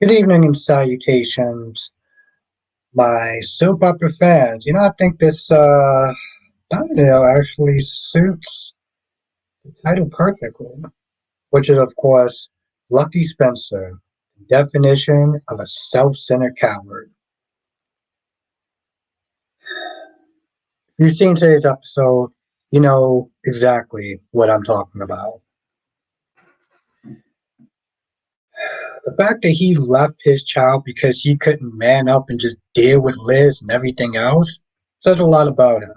Good evening and salutations, my soap opera fans. I think this thumbnail actually suits the title perfectly, which is, of course, Lucky Spencer, the definition of a self-centered coward. If you've seen today's episode, you know exactly what I'm talking about. The fact that he left his child because he couldn't man up and just deal with Liz and everything else says a lot about him.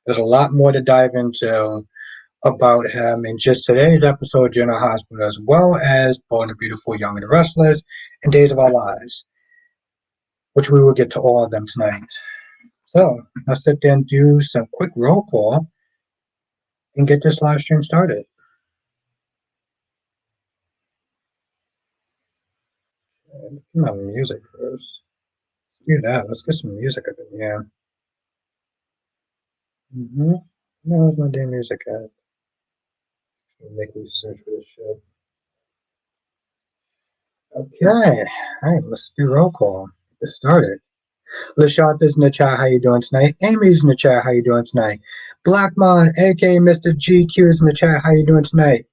There's a lot more to dive into about him in just today's episode of General Hospital, as well as Born the Beautiful, Young and the Restless, and Days of Our Lives, which we will get to all of them tonight. So let's sit there and do some quick roll call and get this live stream started. Come on, music first. Do that. Let's get some music up in here. Where's my damn music at? Make me search for this shit. Okay. All right, let's do roll call. Get started. Lashanta's in the chat. How you doing tonight? Amy's in the chat. How you doing tonight? Blackmon, aka Mr. GQ, is in the chat. How you doing tonight?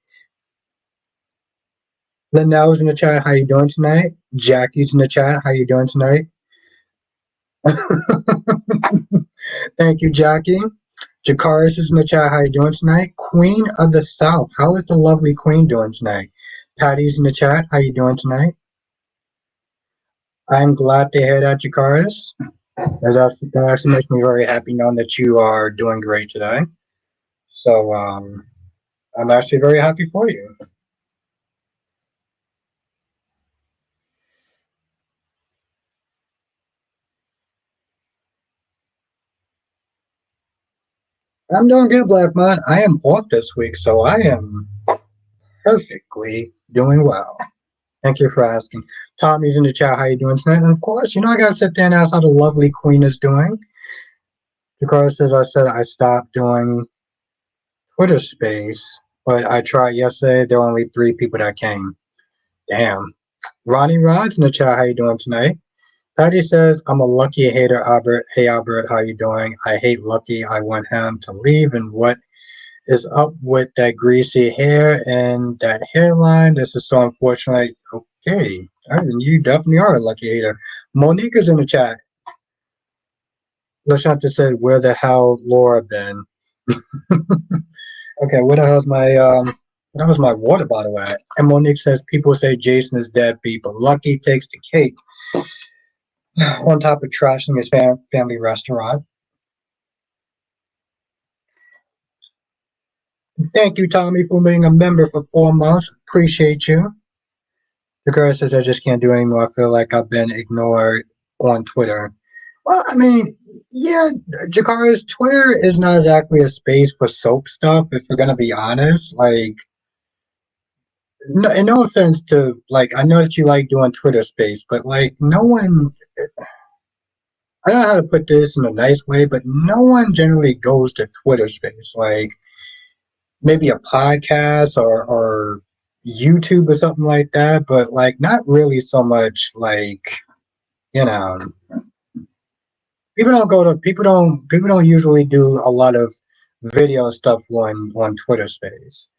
Linnell's in the chat. How you doing tonight? Jackie's in the chat. How you doing tonight? Thank you, Jackie. Jakaris is in the chat. How you doing tonight? Queen of the South. How is the lovely Queen doing tonight? Patty's in the chat. How you doing tonight? I'm glad to hear that, Jakaris. That actually makes me very happy knowing that you are doing great today. So I'm actually very happy for you. I'm doing good, Blackmon. I am off this week, so I am perfectly doing well. Thank you for asking. Tommy's in the chat. How you doing tonight? And of course, I gotta sit there and ask how the lovely Queen is doing. Because as I said, I stopped doing Twitter Space, but I tried yesterday. There were only 3 people that came. Damn. Ronnie Rod's in the chat. How you doing tonight? Patty says, I'm a Lucky hater, Albert. Hey, Albert, how you doing? I hate Lucky. I want him to leave. And what is up with that greasy hair and that hairline? This is so unfortunate. Okay. You definitely are a Lucky hater. Monique is in the chat. Lashanta said, where the hell Laura been? Okay, where the hell's my that was my water bottle at? And Monique says people say Jason is deadbeat, but Lucky takes the cake on top of trashing his family restaurant. Thank you, Tommy, for being a member for 4 months. Appreciate you. The girl says I just can't do it anymore. I feel like I've been ignored on Twitter. Well, I mean, yeah, Jakara's Twitter is not exactly a space for soap stuff, if we're gonna be honest. Like, no, and no offense to I know that you like doing Twitter space, but no one. I don't know how to put this in a nice way, but no one generally goes to Twitter space. Like maybe a podcast or YouTube or something like that, but not really so much you know people don't usually do a lot of video stuff on Twitter space.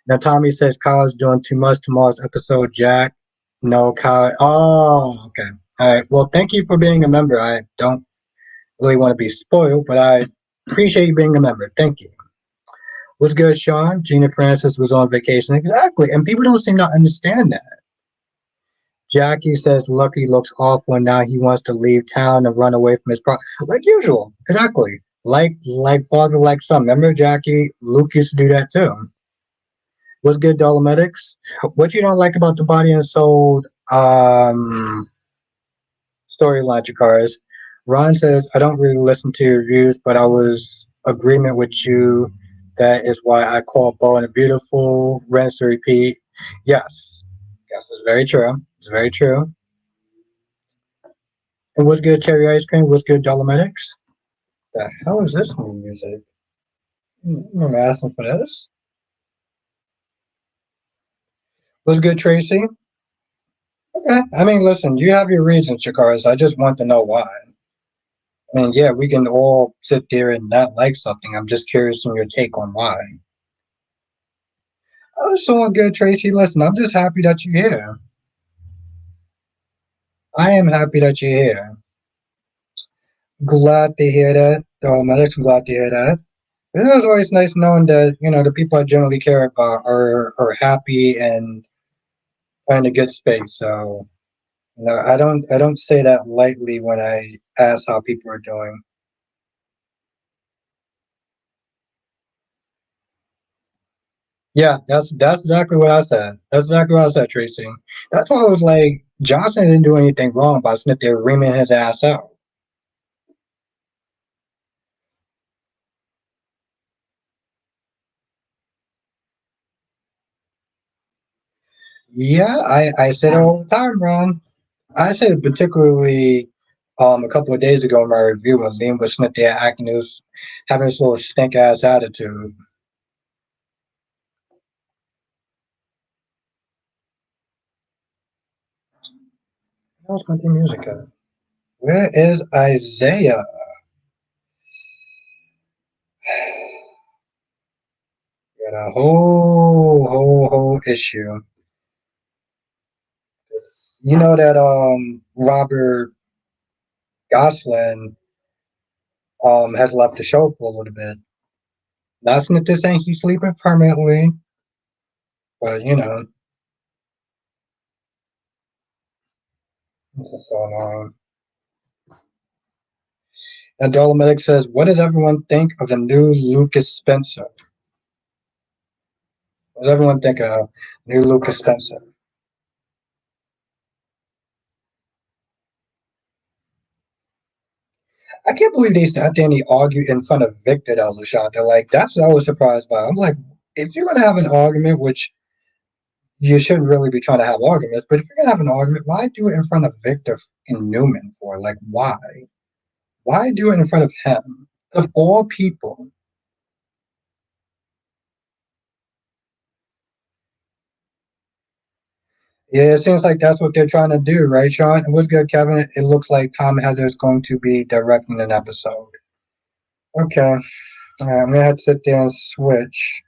Now Tommy says Kyle's doing too much tomorrow's episode, Jack. No, Kyle. Oh, okay. All right. Well, thank you for being a member. I don't really want to be spoiled, but I appreciate you being a member. Thank you. What's good, Sean? Gina Francis was on vacation. Exactly. And people don't seem to understand that. Jackie says Lucky looks awful and now he wants to leave town and run away from his like usual. Exactly. Like father, like son. Remember, Jackie? Luke used to do that too. What's good, Dolomedics? What you don't like about the body and soul storyline, Jakars? Ron says, I don't really listen to your reviews, but I was agreement with you. That is why I call Bo and a beautiful rinse and repeat. Yes. Yes, it's very true. It's very true. And what's good, Cherry Ice Cream? What's good, Dolomedics? The hell is this new music? I'm asking for this. What's good, Tracy? Okay. I mean, listen, you have your reasons, Chikaris. I just want to know why. I mean, yeah, we can all sit there and not like something. I'm just curious in your take on why. Oh, it's all good, Tracy. Listen, I'm just happy that you're here. I am happy that you're here. Glad to hear that. Alex, I'm glad to hear that. It is always nice knowing that, the people I generally care about are happy and are in a good space. So, I don't say that lightly when I ask how people are doing. Yeah, that's exactly what I said. That's exactly what I said, Tracy. That's why I was like, Johnson didn't do anything wrong by sitting there reaming his ass out. Yeah, I say it all the time, Ron. I said it particularly a couple of days ago in my review when Liam was sitting there acting this, having this little stink ass attitude. Where's my theme music at? Where is Isaiah? Got a whole issue. You know that Robert Goslin has left the show for a little bit. Not saying that this ain't he's sleeping permanently, but this is so annoying. And Dolomedic says, "What does everyone think of the new Lucas Spencer? What does everyone think of new Lucas Spencer?" I can't believe they sat there and they argued in front of Victor Eldershot. They're like, that's what I was surprised by. I'm like, if you're gonna have an argument, which you shouldn't really be trying to have arguments, but if you're gonna have an argument, why do it in front of Victor and Newman for? Like, why? Why do it in front of him? Of all people. Yeah, it seems like that's what they're trying to do, right, Sean? What's good, Kevin? It looks like Tom Heather's going to be directing an episode. Okay. I'm gonna have to sit there and switch.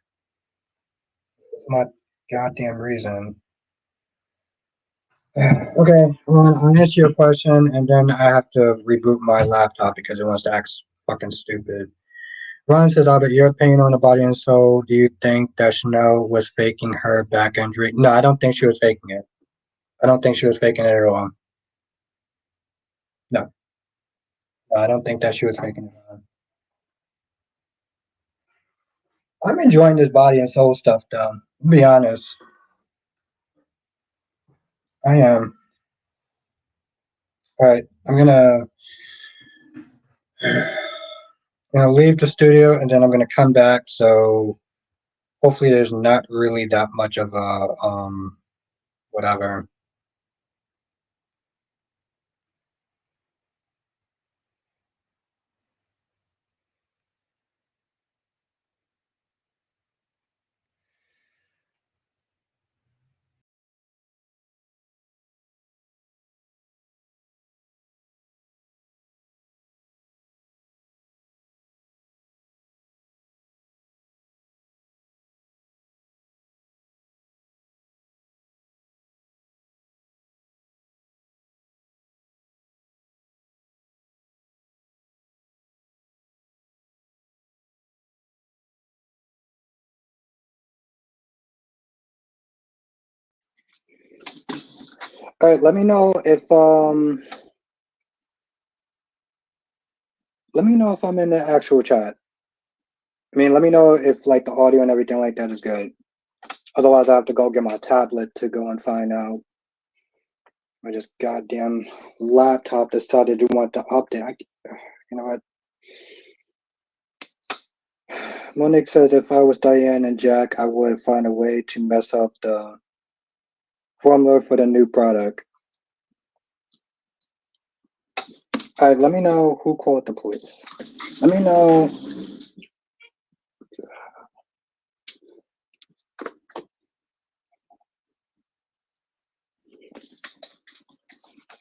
It's my goddamn reason. Okay, well, I'll answer your question, and then I have to reboot my laptop because it wants to act fucking stupid. Ron says, Albert, your opinion on the body and soul. Do you think that Chanel was faking her back injury? No, I don't think she was faking it. I don't think she was faking it at all. No, no, I don't think that she was faking it. I'm enjoying this body and soul stuff, though. To be honest, I am. All right, I'm gonna leave the studio and then I'm gonna come back. So hopefully, there's not really that much of a whatever. All right, let me know if I'm in the actual chat. I mean, let me know if like the audio and everything like that is good. Otherwise, I have to go get my tablet to go and find out. I just goddamn laptop decided to want to update. You know what? Monique says if I was Diane and Jack, I would find a way to mess up the formula for the new product. All right, let me know who called the police. Let me know.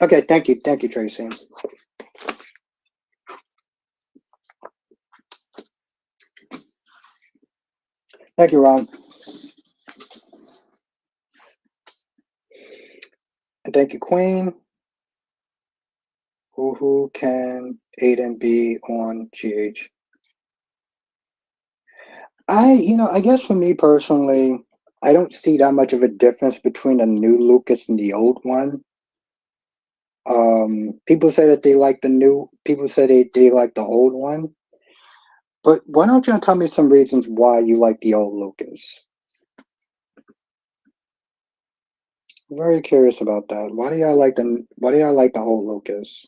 Okay, thank you, Tracy. Thank you, Ron. And thank you, Queen. Who can Aiden be on GH? I guess for me personally, I don't see that much of a difference between the new Lucas and the old one. People say that they like the new. People say they like the old one. But why don't you tell me some reasons why you like the old Lucas? I'm very curious about that. Why do y'all like the old Lucas?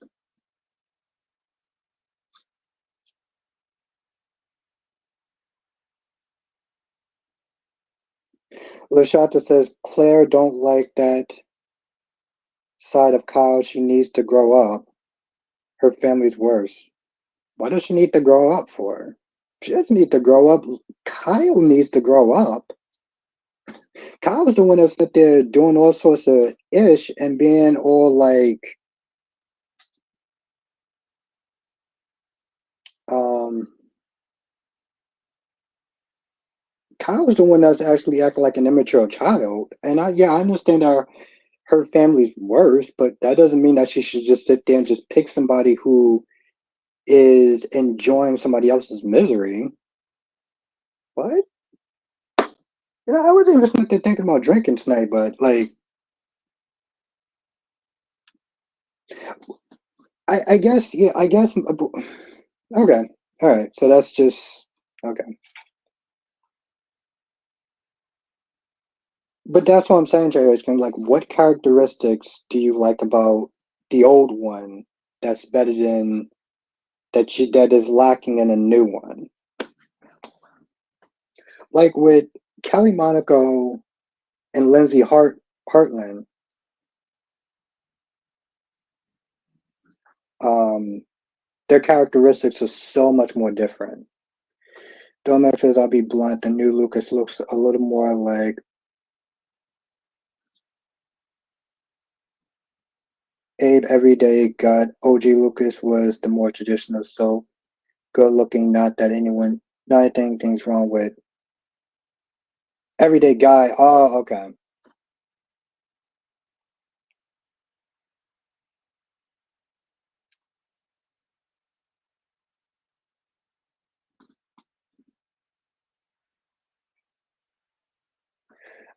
Lashata says Claire don't like that side of Kyle. She needs to grow up. Her family's worse. Why does she need to grow up for? She doesn't need to grow up. Kyle needs to grow up. Kyle's the one that's sit there doing all sorts of ish and being all like, um, Kyle's the one that's actually acting like an immature child. And I understand her family's worse, but that doesn't mean that she should just sit there and just pick somebody who is enjoying somebody else's misery. What? I wasn't even sitting there thinking about drinking tonight, but like, I guess, yeah, I guess. Okay, all right. So that's just okay. But that's what I'm saying, Jerry. It's kind of like, what characteristics do you like about the old one that's better than that is lacking in a new one? Like with Kelly Monaco and Lindsay Hartland, um, their characteristics are so much more different. Domac says, I'll be blunt, the new Lucas looks a little more like Abe Everyday got OG Lucas was the more traditional, so good looking, not anything's wrong with Everyday Guy. Oh, okay.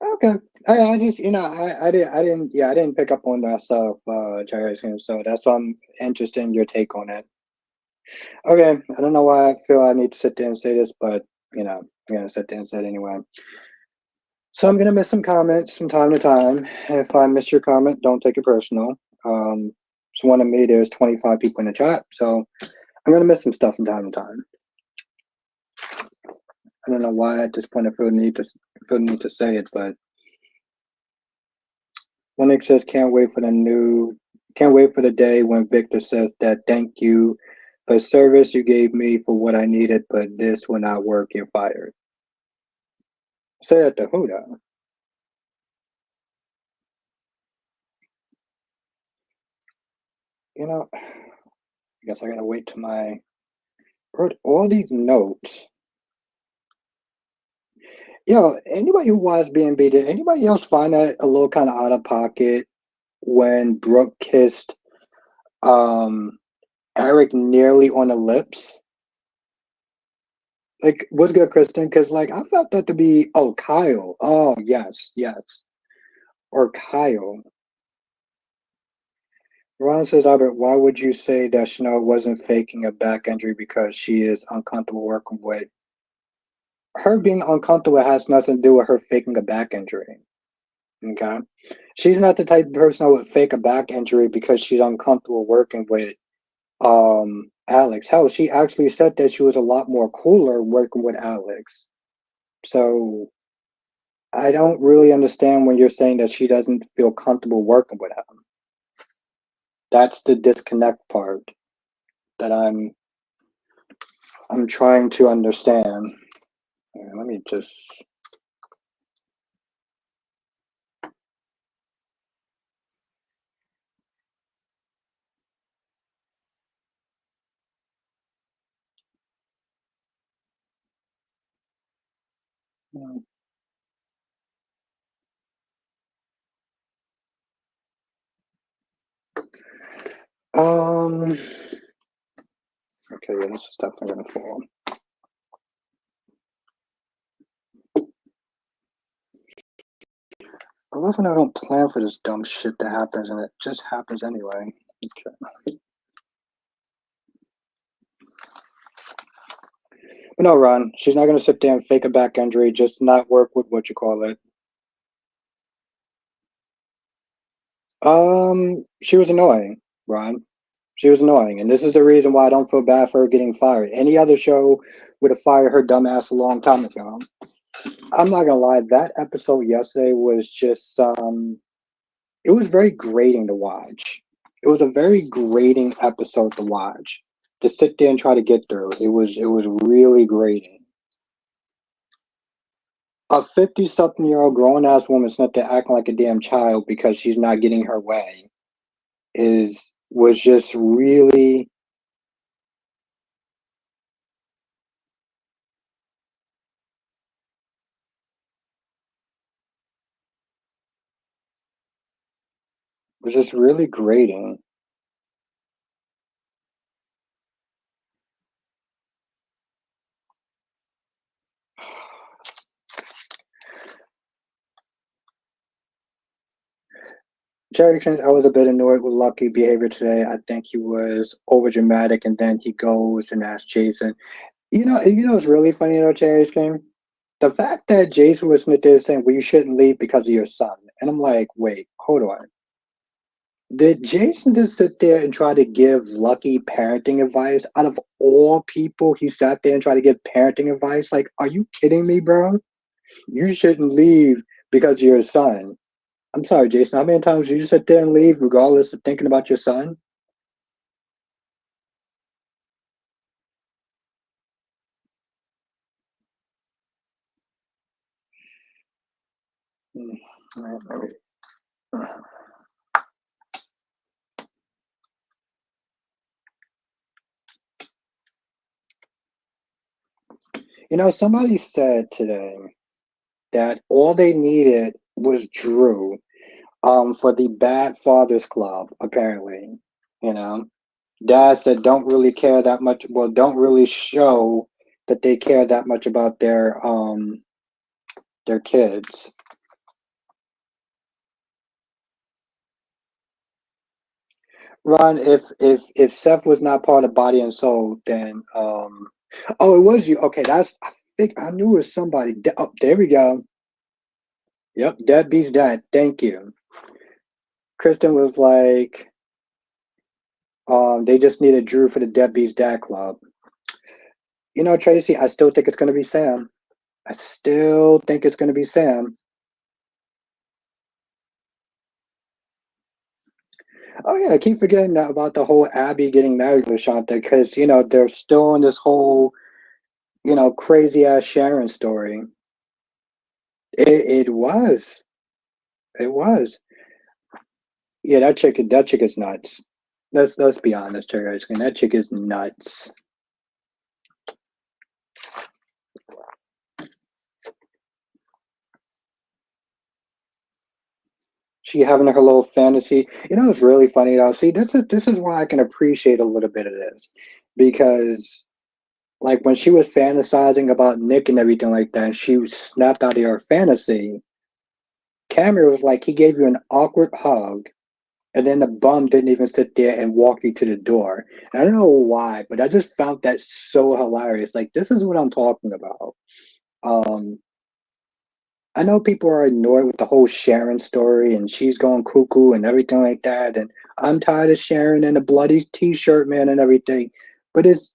Okay. I just, I didn't pick up on that stuff, Jason, so that's why I'm interested in your take on it. Okay. I don't know why I feel I need to sit there and say this, but, I'm going to sit there and say it anyway. So I'm gonna miss some comments from time to time. If I miss your comment, don't take it personal. It's one of me. There's 25 people in the chat, so I'm gonna miss some stuff from time to time. I don't know why at this point I feel the need to say it, but when Nick says can't wait for the day when Victor says that thank you for service you gave me for what I needed, but this will not work. You're fired. Say that to who though? I guess I gotta wait till my wrote all these notes. Yo, anybody who watched B&B, did anybody else find that a little kind of out of pocket when Brooke kissed um Eric nearly on the lips? Like, what's good, Kristen? Because like I felt that to be Kyle. Oh yes, yes, or Kyle. Ron says, Albert, why would you say that Chanel wasn't faking a back injury because she is uncomfortable working with her being uncomfortable has nothing to do with her faking a back injury. Okay. She's not the type of person that would fake a back injury because she's uncomfortable working with Alex. Hell, she actually said that she was a lot more cooler working with Alex. So I don't really understand when you're saying that she doesn't feel comfortable working with him. That's the disconnect part that I'm trying to understand. Let me just Mm. Um. Okay, yeah, this is definitely gonna fall. I love when I don't plan for this dumb shit that happens and it just happens anyway. Okay. But no, Ron, she's not gonna sit there and fake a back injury, just not work with what you call it. She was annoying, Ron. She was annoying, and this is the reason why I don't feel bad for her getting fired. Any other show would have fired her dumb ass a long time ago. I'm not gonna lie, that episode yesterday was just it was very grating to watch. It was a very grating episode to watch. To sit there and try to get through. It was really grating. A 50-something-year-old grown ass woman sitting there acting like a damn child because she's not getting her way is was just really was just really grating. Jerry Trent, I was a bit annoyed with Lucky behavior today. I think he was over dramatic, and then he goes and asks Jason. It's really funny though, Jerry's game. The fact that Jason was sitting there saying, "Well, you shouldn't leave because of your son," and I'm like, "Wait, hold on." Did Jason just sit there and try to give Lucky parenting advice? Out of all people, he sat there and tried to give parenting advice. Like, are you kidding me, bro? You shouldn't leave because of your son. I'm sorry, Jason. How many times did you sit there and leave regardless of thinking about your son? Hmm. Somebody said today that all they needed was Drew for the Bad Fathers Club, apparently. You know, dads that don't really care that much, well, don't really show that they care that much about their kids. Ron, if Seth was not part of Body and Soul, then oh, it was you. Okay, I think I knew it was somebody. Oh, there we go. Yep, Deadbeat's dad. Thank you. Kristen was like, they just needed Drew for the Deadbeat's Dad Club. Tracy, I still think it's gonna be Sam. I still think it's gonna be Sam. Oh yeah, I keep forgetting that about the whole Abby getting married to Shanta because they're still in this whole crazy ass Sharon story. It was. It was. Yeah, that chick is nuts. Let's be honest, Terry. That chick is nuts. She having her little fantasy. It's really funny though. See, this is why I can appreciate a little bit of this, because like when she was fantasizing about Nick and everything like that, and she snapped out of her fantasy. Cameron was like, he gave you an awkward hug, and then the bum didn't even sit there and walk you to the door. And I don't know why, but I just found that so hilarious. Like, this is what I'm talking about. Um, I know people are annoyed with the whole Sharon story and she's going cuckoo and everything like that. And I'm tired of Sharon and the bloody t-shirt man and everything. But it's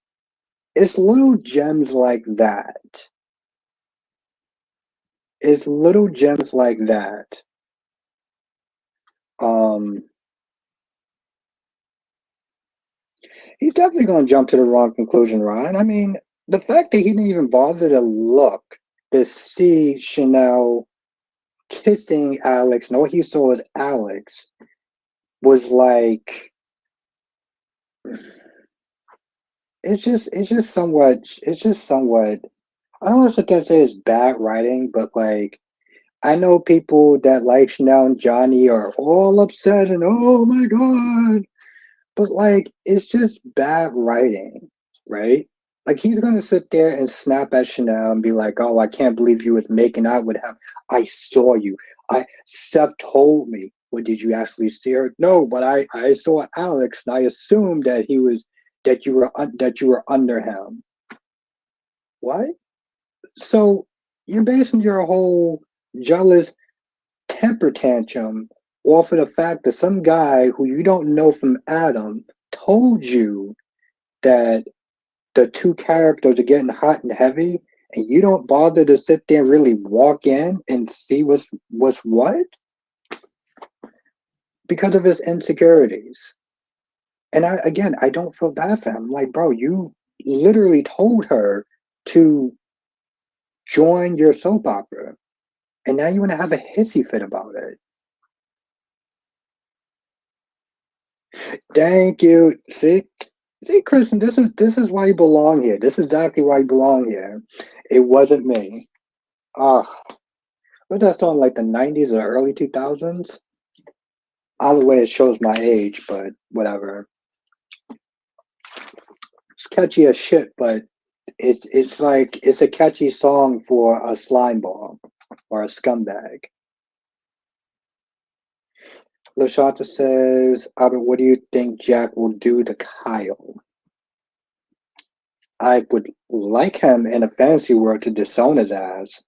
little gems like that. It's little gems like that. Um, he's definitely going to jump to the wrong conclusion, Ryan. I mean, the fact that he didn't even bother to look to see Chanel kissing Alex, and all he saw was Alex, was like, it's just somewhat I don't want to sit there and say it's bad writing, but like I know people that like Chanel and Johnny are all upset and oh my god, but like it's just bad writing, right? Like he's gonna sit there and snap at Chanel and be like, "Oh, I can't believe you was making out with him. I saw you. I Seth told me. Well, did you actually see her? No, but I saw Alex and I assumed that he was that you were under him. What? So you're basing your whole jealous temper tantrum off of the fact that some guy who you don't know from Adam told you that the two characters are getting hot and heavy, and you don't bother to sit there and really walk in and see what's what because of his insecurities. And I don't feel bad for him. Like, bro, you literally told her to join your soap opera, and now you want to have a hissy fit about it. Thank you. See, Kristen, this is why you belong here. This is exactly why you belong here. It wasn't me. Ah, was that song like the '90s or early 2000s? Either way, it shows my age, but whatever. It's catchy as shit, but it's like it's a catchy song for a slime ball or a scumbag. Lashata says, Albert, what do you think Jack will do to Kyle? I would like him in a fantasy world to disown his ass,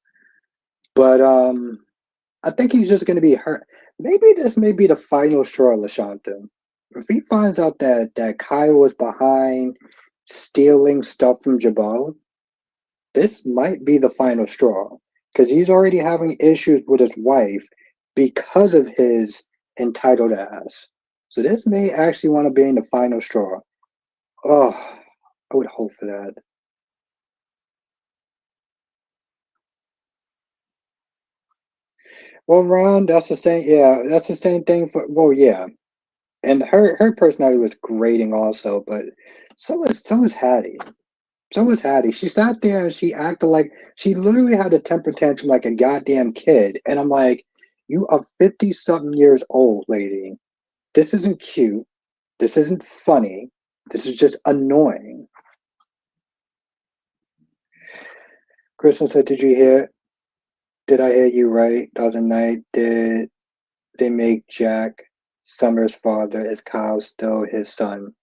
but I think he's just going to be hurt. Maybe this may be the final straw, Lashanta. If he finds out that Kyle was behind stealing stuff from Jabal, this might be the final straw because he's already having issues with his wife because of his entitled ass. So this may actually want to be in the final straw. Oh, I would hope for that. Well, Ron, that's the same. Yeah, that's the same thing for. Well, yeah, and her personality was grating also, but so was Hattie. So was Hattie. She sat there and she acted like she literally had a temper tantrum like a goddamn kid. And I'm like, you are 50 something years old, lady. This isn't cute. This isn't funny. This is just annoying. Kristen said, Did you hear? Did I hear you right the other night? Did they make Jack Summer's father? Is Kyle still his son?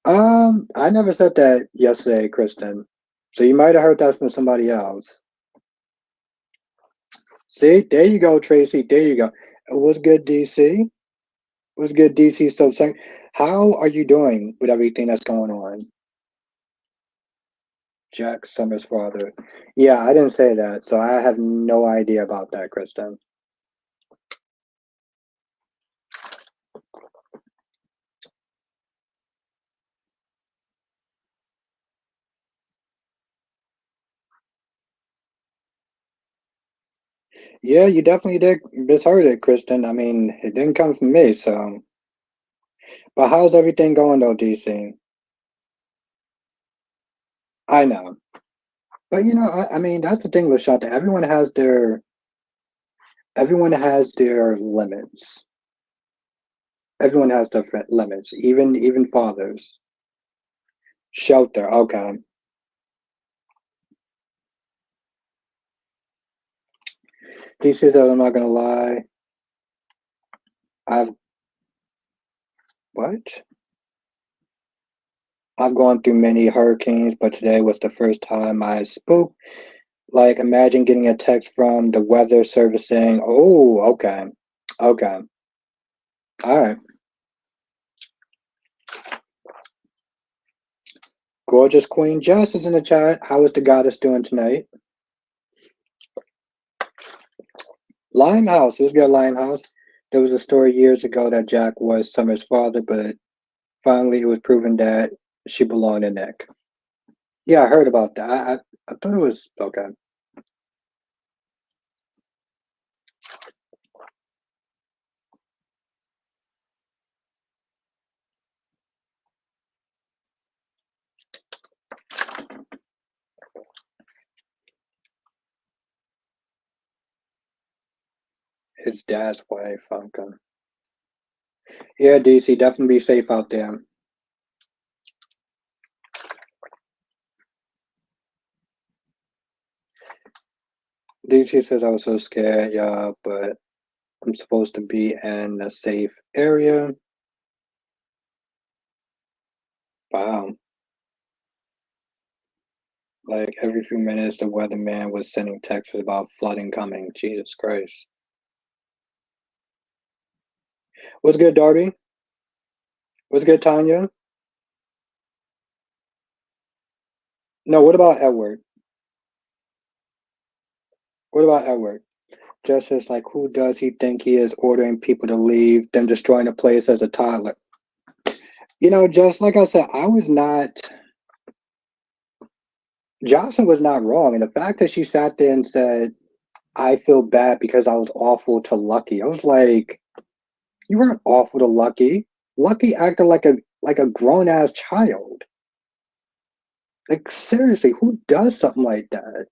I never said that yesterday, Kristen. So you might have heard that from somebody else. See, there you go, Tracy. There you go. What's good, DC? What's good, DC? So, how are you doing with everything that's going on? Jack Summer's father. Yeah, I didn't say that, so I have no idea about that, Kristen. Yeah, you definitely did misheard it, Kristen. I mean, it didn't come from me, so. But how's everything going though, DC? I know. But I mean, that's the thing, Lashanta. Everyone has their limits. Everyone has different limits, even fathers. Shelter, okay. DC said, I'm not gonna lie. I've what? I've gone through many hurricanes, but today was the first time I spoke. Like, imagine getting a text from the weather service saying, "Oh, okay, okay, all right." Gorgeous Queen Jess is in the chat. How is the goddess doing tonight? Limehouse, who's got Limehouse? There was a story years ago that Jack was Summer's father, but finally it was proven that she belonged to Nick. Yeah, I heard about that. I thought it was okay. His dad's wife. Okay. Yeah, DC, definitely be safe out there. DC says I was so scared, yeah, but I'm supposed to be in a safe area. Wow. Like every few minutes, the weatherman was sending texts about flooding coming. Jesus Christ. What's good, Darby? What's good, Tanya? No, what about Edward? What about Edward? Just as like, who does he think he is ordering people to leave, then destroying the place as a toddler? Just like I said, I was not. Jocelyn was not wrong, and the fact that she sat there and said, "I feel bad because I was awful to Lucky," I was like, "You weren't awful to Lucky. Lucky acted like a grown ass child. Like seriously, who does something like that?"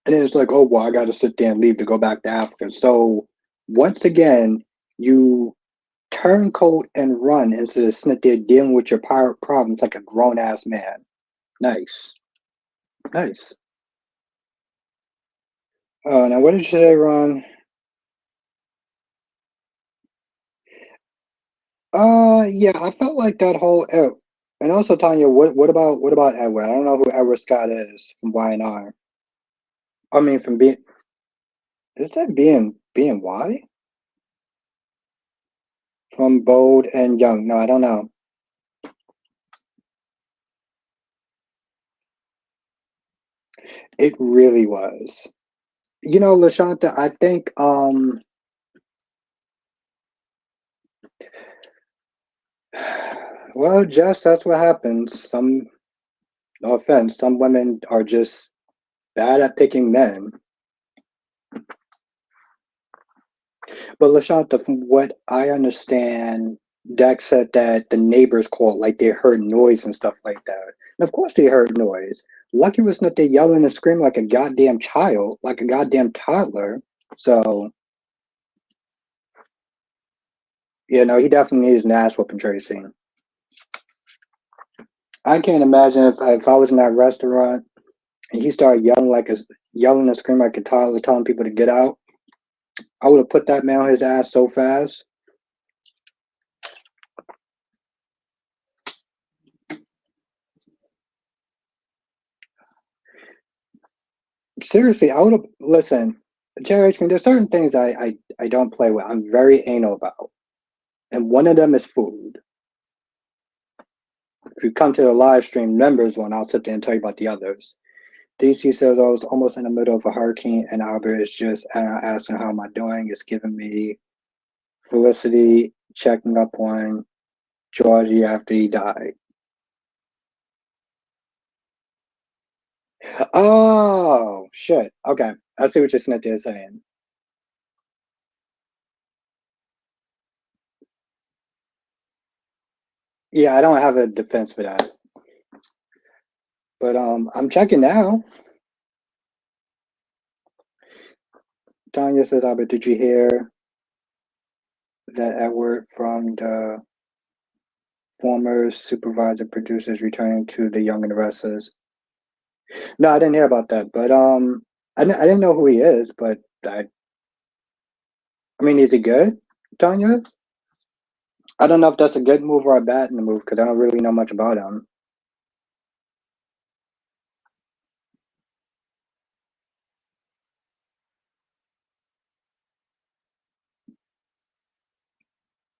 And then it's like, "Oh well, I got to sit there and leave to go back to Africa." So once again, you turncoat and run instead of sitting there dealing with your pirate problems like a grown ass man. Nice, nice. Now what did you say, Ron? Yeah, I felt like that whole. And also, Tanya, what about Edward? I don't know who Edward Scott is from Y&R. I mean, from being is that being Y from Bold and Young? No, I don't know. It really was. Lashanta, I think well, Jess, that's what happens. No offense, some women are just bad at picking men. But Lashanta, from what I understand, Dex said that the neighbors called, like they heard noise and stuff like that. And of course they heard noise. Lucky was not there yelling and screaming like a goddamn child, like a goddamn toddler. So, he definitely needs an ass whooping, Tracy. I can't imagine if I was in that restaurant and he started yelling and screaming like a toddler, telling people to get out. I would have put that man on his ass so fast. Seriously, I would have listen, Jerry. There's certain things I don't play with. I'm very anal about, and one of them is food. If you come to the live stream members one, I'll sit there and tell you about the others. DC says I was almost in the middle of a hurricane, and Albert is just asking how am I doing. It's giving me Felicity checking up on Georgie after he died. Oh shit. Okay, I see what you're sitting there saying. Yeah, I don't have a defense for that, but I'm checking now. Tanya says, Albert, did you hear that Edward from the former supervisor producers returning to the Young and the Restless? No, I didn't hear about that, but I didn't know who he is, but I mean, is he good, Tanya? I don't know if that's a good move or a bad move because I don't really know much about him.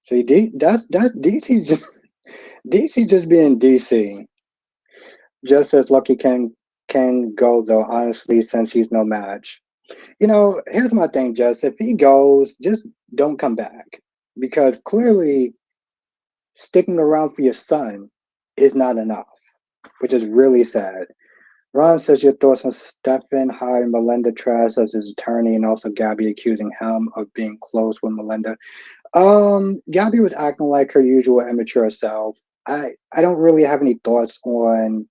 See, that's DC just DC just being DC. Just as Lucky can go though, honestly, since he's no match. Here's my thing, Jess. If he goes, just don't come back. Because clearly sticking around for your son is not enough, which is really sad. Ron says your thoughts on Stefan hiring Melinda Trask as his attorney and also Gabby accusing him of being close with Melinda. Gabby was acting like her usual immature self. I don't really have any thoughts on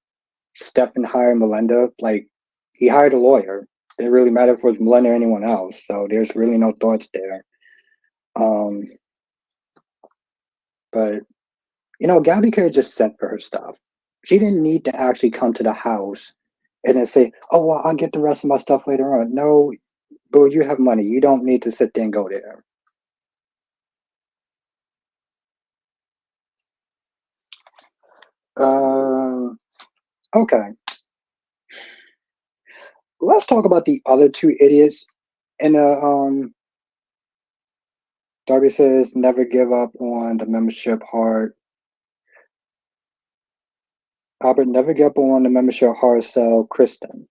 Stefan hiring Melinda. Like he hired a lawyer. Didn't really matter if it was Millennium or anyone else. So there's really no thoughts there. Um, but Gabby could have just sent for her stuff. She didn't need to actually come to the house and then say, "Oh well, I'll get the rest of my stuff later on." No, boo, you have money. You don't need to sit there and go there. Uh, okay, let's talk about the other two idiots. And Darby says, "Never give up on the membership heart." Albert, never give up on the membership hard sell. Kristen.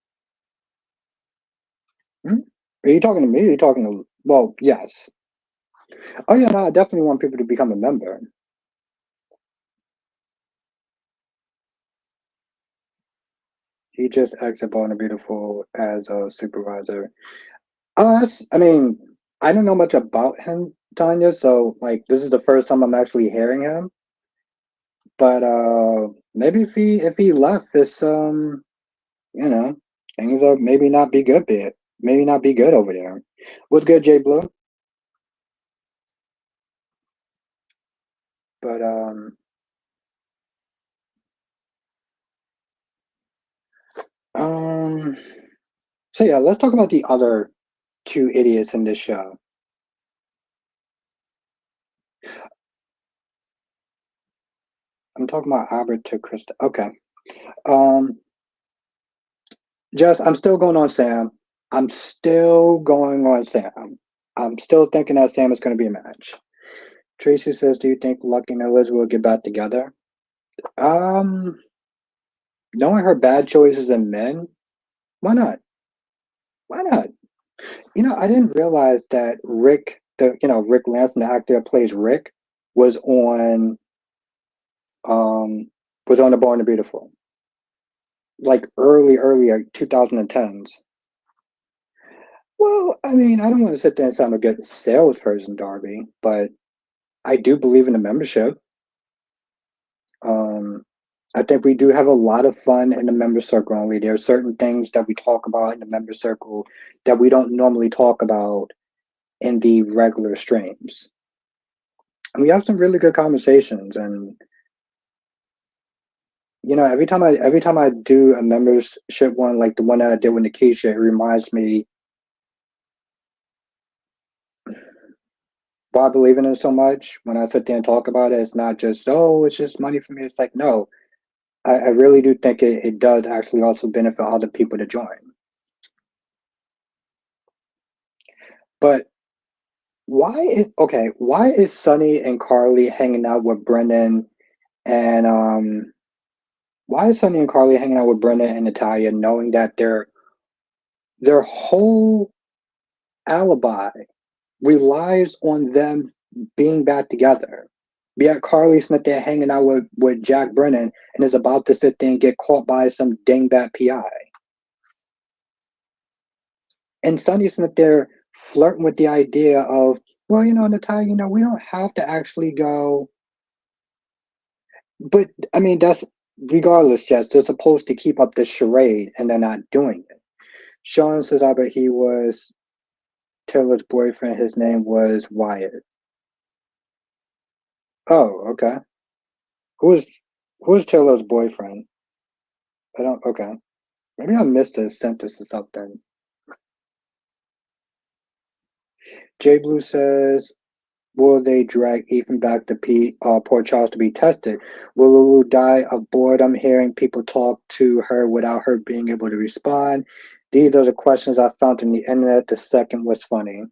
Hmm? Are you talking to me? Or are you talking to? Well, yes. Oh yeah, no, I definitely want people to become a member. He just acted Born Beautiful as a supervisor. I mean, I don't know much about him, Tanya. So like, this is the first time I'm actually hearing him. But maybe if he left, it's you know, things are maybe not be good there. Maybe not be good over there. What's good, Jay Blue? But um, so yeah, let's talk about the other two idiots in this show. I'm talking about Albert to Krista. Okay. Um, Jess, I'm still going on Sam. I'm still going on Sam. I'm still thinking that Sam is going to be a match. Tracy says, "Do you think Lucky and Liz will get back together?" Um, Knowing her bad choices in men, why not? Why not? I didn't realize that Rick Lansing, the actor that plays Rick, was on um was on the Born to Beautiful, like early like 2010s. Well, I mean, I don't want to sit there and sound a good salesperson, Darby, but I do believe in the membership. Um, I think we do have a lot of fun in the member circle only. There are certain things that we talk about in the member circle that we don't normally talk about in the regular streams. And we have some really good conversations. And every time I do a membership one, like the one that I did with Nikisha, it reminds me why I believe in it so much. When I sit there and talk about it, it's not just, oh, it's just money for me. It's like, no, I really do think it does actually also benefit other people to join. But why is Sonny and Carly hanging out with Brendan and why is Sonny and Carly hanging out with Brendan and Natalia knowing that their whole alibi relies on them being back together? Yet Carly's not there hanging out with Jack Brennan and is about to sit there and get caught by some dingbat PI. And Sonny's not there flirting with the idea of, well, Natalia, we don't have to actually go. But I mean, that's regardless, Jess. They're supposed to keep up this charade, and they're not doing it. Sean says, I bet he was Taylor's boyfriend. His name was Wyatt. Oh, okay. Who is Taylor's boyfriend? I don't. Okay, maybe I missed a sentence or something. Jay Blue says, will they drag Ethan back to Port Charles to be tested? Will Lulu die of boredom hearing people talk to her without her being able to respond? These are the questions I found on the internet. The second was funny.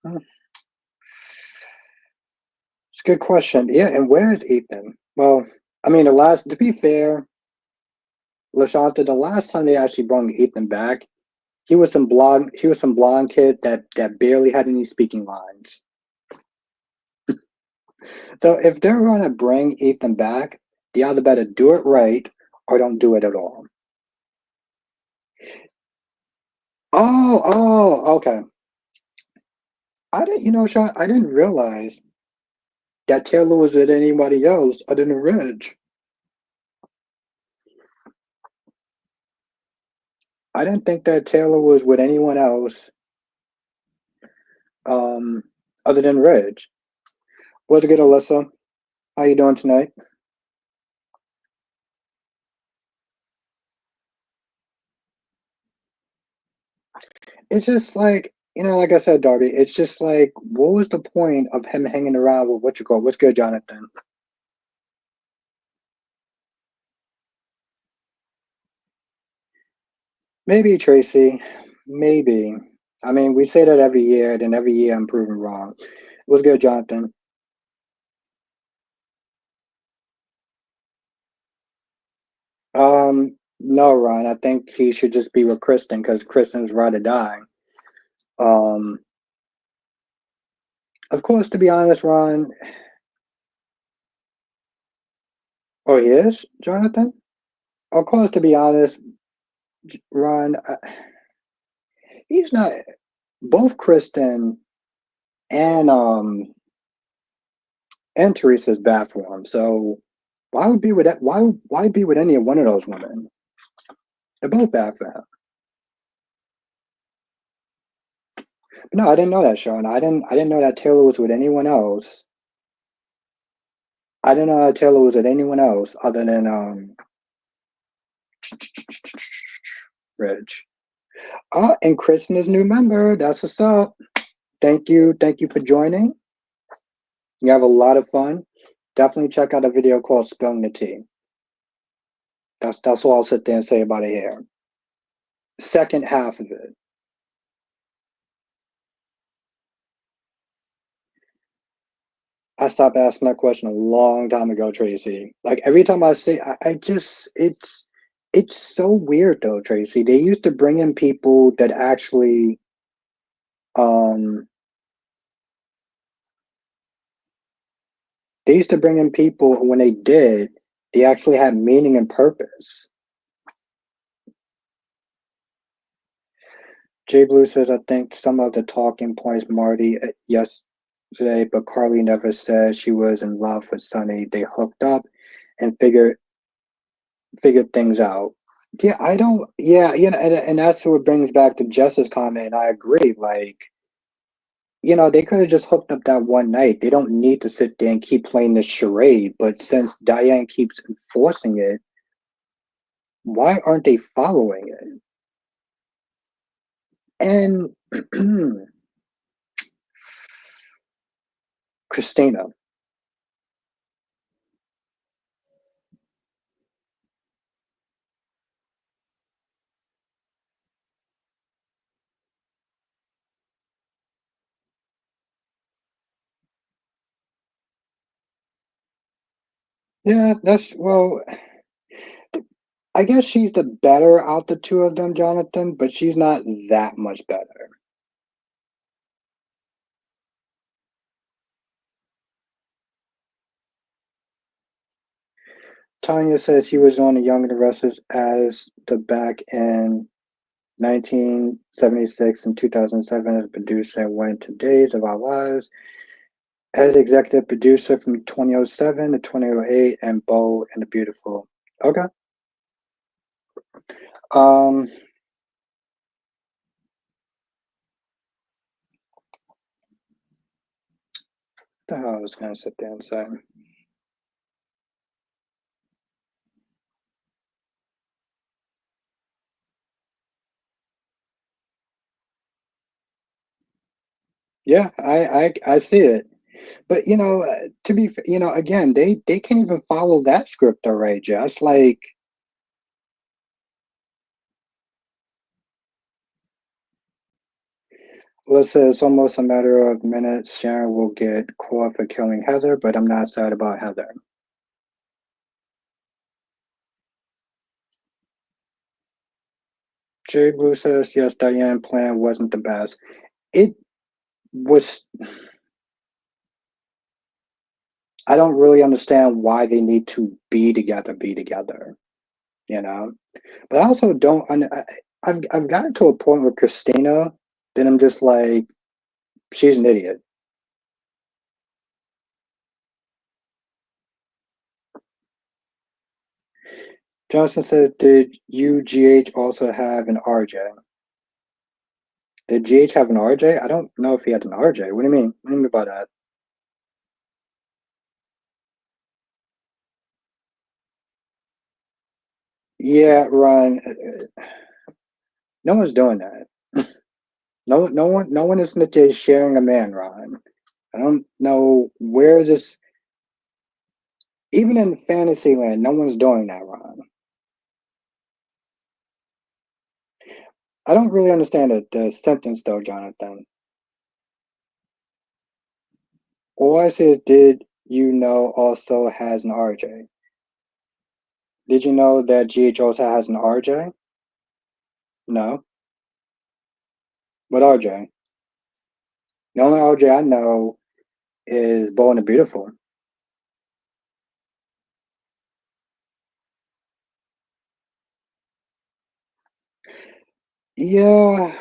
Hmm, it's a good question. Yeah, and where is Ethan? Well, I mean, to be fair, LaShanta, the last time they actually brought Ethan back, he was some blonde kid that barely had any speaking lines. So if they're gonna bring Ethan back, they either better do it right or don't do it at all. Okay. I didn't, Sean, I didn't realize that Taylor was with anybody else other than Reg. I didn't think that Taylor was with anyone else um, other than Reg. What's good, Alyssa? How you doing tonight? It's just like, like I said, Darby, it's just like, what was the point of him hanging around with what you call, what's good, Jonathan? Maybe, Tracy. Maybe. I mean, we say that every year, then every year I'm proven wrong. What's good, Jonathan? No, Ron. I think he should just be with Kristen because Kristen's ride or die. Um, of course, to be honest, Ron. Oh, he is, Jonathan? Of course, to be honest, Ron, he's not. Both Kristen and and Teresa's bad for him. So why would be with that? Why be with any one of those women? They're both bad for him. No, I didn't know that, Sean. I didn't know that Taylor was with anyone else. I didn't know that Taylor was with anyone else other than Rich. Oh, and Kristen is new member. That's what's up. Thank you for joining. You have a lot of fun. Definitely check out a video called "Spilling the Tea." That's all I'll sit there and say about it here. Second half of it. I stopped asking that question a long time ago, Tracy. Like every time I say, I just it's so weird though, Tracy. They used to bring in people that actually um they used to bring in people when they did, they actually had meaning and purpose. Jay Blue says, I think some of the talking points Marty yesterday, but Carly never said she was in love with Sonny. They hooked up and figured things out. Yeah, I don't. Yeah, and that's what brings back to Jess's comment. I agree. Like, they could have just hooked up that one night. They don't need to sit there and keep playing this charade. But since Diane keeps enforcing it, why aren't they following it? And Kristina, yeah, that's well. I guess she's the better out the two of them, Jonathan, but she's not that much better. Tanya says he was on the Young and the Restless as the back in 1976 and 2007 as a producer and went to Days of Our Lives as executive producer from 2007 to 2008 and Bold and the Beautiful. Okay. Um, the hell I was gonna sit there and say. Yeah, I see it. But to be again, they can't even follow that script though, right, Jess? Like, let's say it's almost a matter of minutes. Sharon will get caught for killing Heather, but I'm not sad about Heather. Jay Blue says yes, Diane plan wasn't the best. It was. I don't really understand why they need to be together, you know. But I also don't. I've gotten to a point with Kristina that I'm just like, she's an idiot. Johnson said, did UGH also have an RJ? Did GH have an RJ? I don't know if he had an RJ. What do you mean? What do you mean by that? Yeah, Ron. No one's doing that. No one is just sharing a man, Ron. I don't know where this. Even in Fantasyland, no one's doing that, Ron. I don't really understand the sentence though, Jonathan. All I say is, did you know also has an RJ? Did you know that GH also has an RJ? No. What RJ? The only RJ I know is Bold and the Beautiful. Yeah,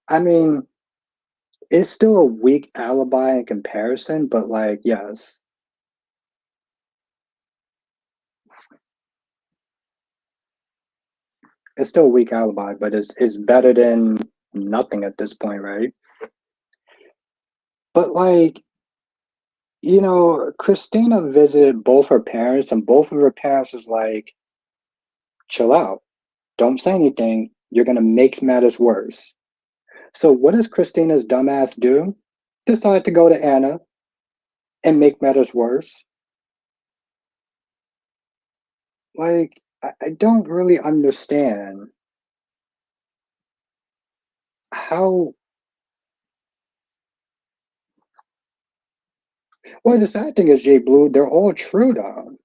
I mean, it's still a weak alibi in comparison, but like, yes, it's still a weak alibi, but it's better than nothing at this point, right? But like, Christina visited both her parents, and both of her parents was like, chill out. Don't say anything. You're gonna make matters worse. So what does Christina's dumbass do? Decide to go to Anna and make matters worse. Like, I don't really understand how. Well, the sad thing is, Jay Blue, they're all true though.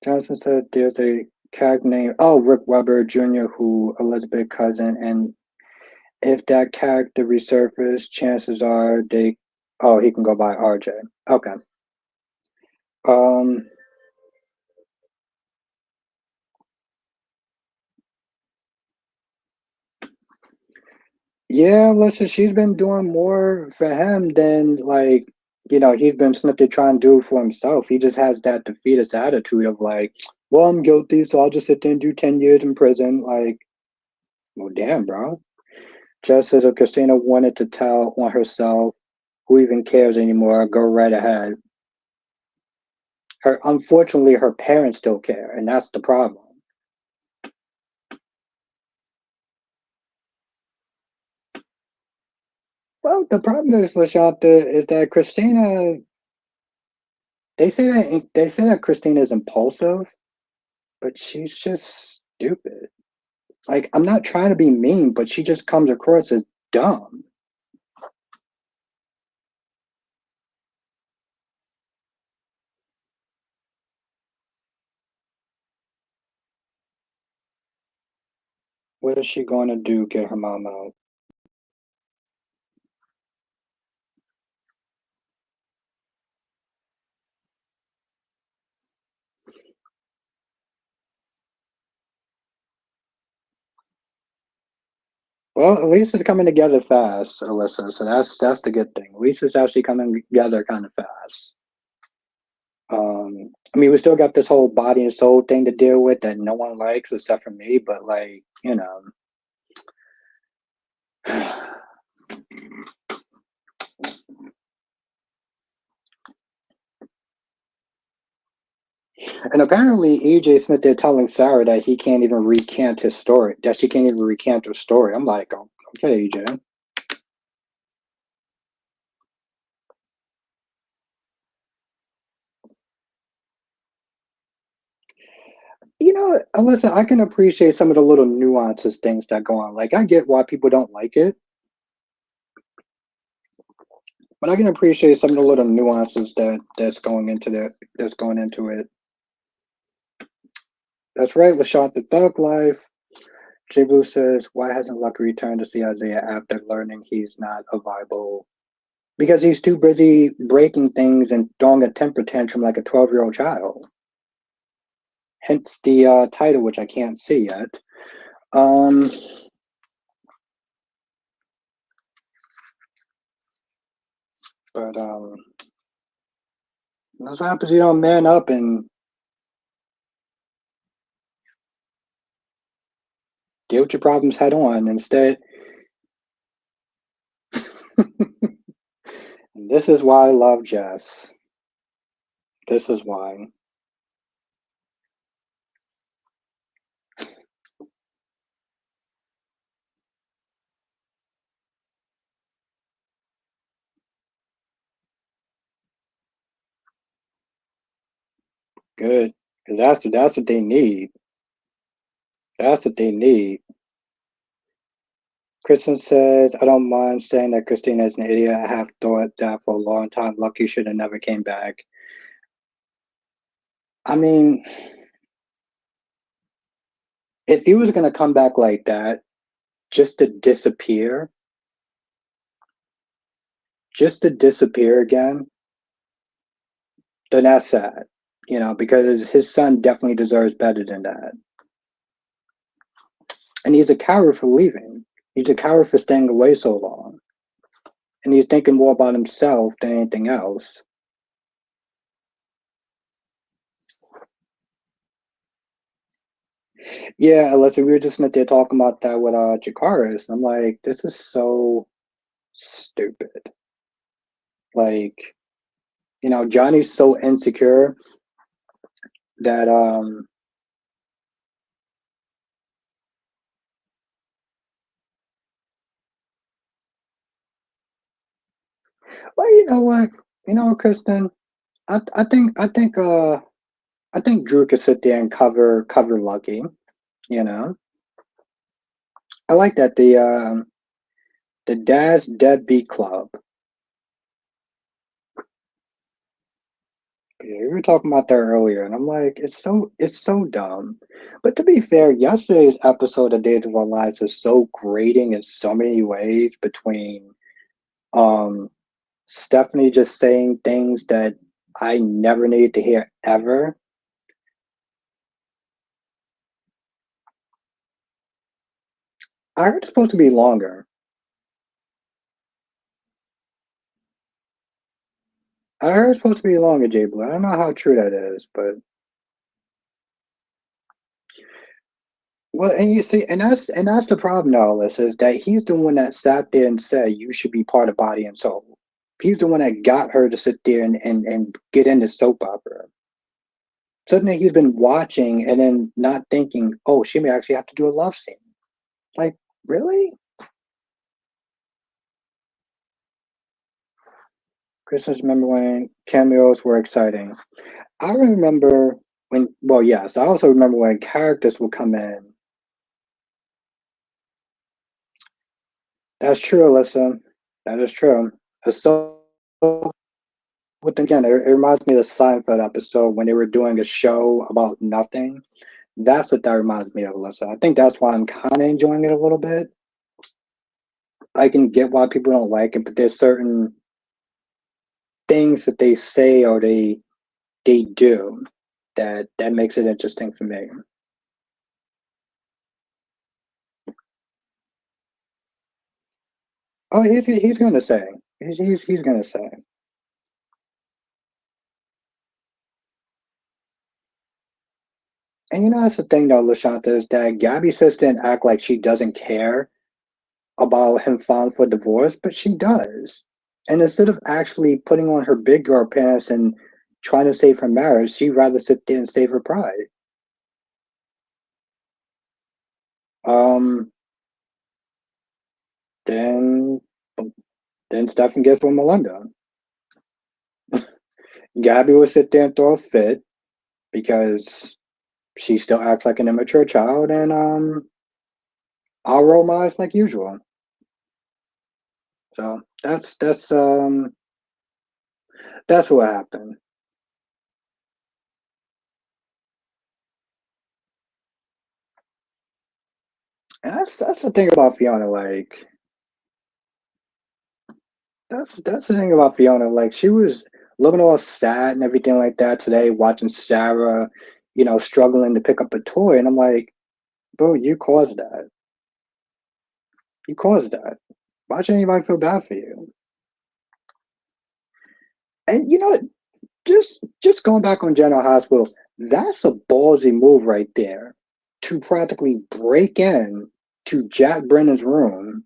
Johnson said there's a character named Rick Weber Jr. who Elizabeth cousin, and if that character resurfaced, chances are he can go by RJ. Okay. Um. Yeah, listen, she's been doing more for him than like he's been snitted trying to do for himself. He just has that defeatist attitude of like, well, I'm guilty, so I'll just sit there and do 10 years in prison. Like, well, damn, bro. Just as if Christina wanted to tell on herself, who even cares anymore? Go right ahead. Unfortunately, her parents still care, and that's the problem. Well, the problem is, Lashanta, is that Christina. They say that Christina is impulsive, but she's just stupid. Like, I'm not trying to be mean, but she just comes across as dumb. What is she going to do? Get her mom out? Well, at least it's coming together fast, Alyssa. So that's the good thing. At least it's actually coming together kind of fast. I mean, we still got this whole body and soul thing to deal with that no one likes except for me. But like, and apparently EJ Smith they're telling Sarah that he can't even recant his story. That she can't even recant her story. I'm like, oh, okay, EJ. Alyssa, I can appreciate some of the little nuances, things that go on. Like, I get why people don't like it, but I can appreciate some of the little nuances that's going into it. That's right, LaShawn, the Thug Life. J Blue says, why hasn't Lucky returned to see Isaiah after learning he's not a viable? Because he's too busy breaking things and throwing a temper tantrum like a 12-year-old child. Hence the title, which I can't see yet. Um, but that's what happens. You don't man up and Deal with your problems head on. Instead, this is why I love Jess. This is why. Good. Because that's what they need. That's what they need. Kristen says, I don't mind saying that Kristina is an idiot. I have thought that for a long time. Lucky should have never came back. I mean, if he was gonna come back like that, just to disappear, just to disappear again, then that's sad. Because his son definitely deserves better than that. And he's a coward for leaving. He's a coward for staying away so long. And he's thinking more about himself than anything else. Yeah, Alyssa, we were just met there talking about that with Jakaris. And I'm like, this is so stupid. Like, Johnny's so insecure that well, you know what? Kristen, I think Drew could sit there and cover Lucky, you know. I like that the Dad's Deadbeat Club. Yeah, we were talking about that earlier, and I'm like, it's so dumb. But to be fair, yesterday's episode of Days of Our Lives is so grating in so many ways between um Stephanie just saying things that I never needed to hear ever. I heard it's supposed to be longer. I heard it's supposed to be longer, Jay Blue. I don't know how true that is, but well, and you see, and that's the problem, now, Alyssa, is that he's the one that sat there and said you should be part of Body and Soul. He's the one that got her to sit there and get into soap opera. Suddenly he's been watching and then not thinking, oh, she may actually have to do a love scene. Like, really? Christmas, remember when cameos were exciting? I remember well, yes, I also remember when characters would come in. That's true, Alyssa. That is true. So, with again, it reminds me of the Seinfeld episode when they were doing a show about nothing. That's what that reminds me of, Alyssa. I think that's why I'm kind of enjoying it a little bit. I can get why people don't like it, but there's certain things that they say or they do that makes it interesting for me. Oh, he's gonna say. He's gonna say. And that's the thing though, Lashanta, is that Gabby says didn't act like she doesn't care about him filing for divorce, but she does. And instead of actually putting on her big girl pants and trying to save her marriage, she'd rather sit there and save her pride. Um, then then Stefan gets with Melinda. Gabby will sit there and throw a fit because she still acts like an immature child, and I'll roll my eyes like usual. So that's what happened. And that's the thing about Fiona. Like that's the thing about Fiona. Like she was looking all sad and everything like that today, watching Sarah, struggling to pick up a toy, and I'm like, bro, you caused that. You caused that. Why should anybody feel bad for you? And just going back on General Hospital, that's a ballsy move right there to practically break in to Jack Brennan's room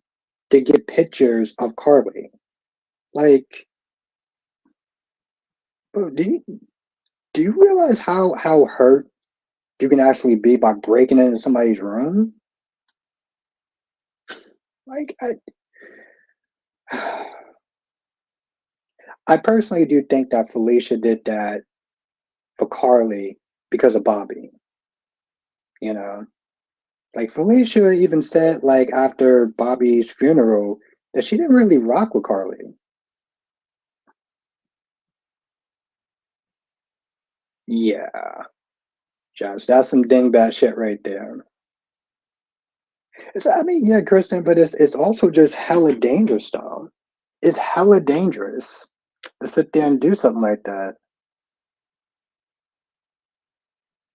to get pictures of Carly. Like, bro, do you realize how hurt you can actually be by breaking into somebody's room? Like, I personally do think that Felicia did that for Carly because of Bobby. You know, like Felicia even said, like after Bobby's funeral, that she didn't really rock with Carly. Yeah, Josh, that's some dingbat shit right there. I mean, yeah, Kristen, but it's also just hella dangerous, though. It's hella dangerous to sit there and do something like that.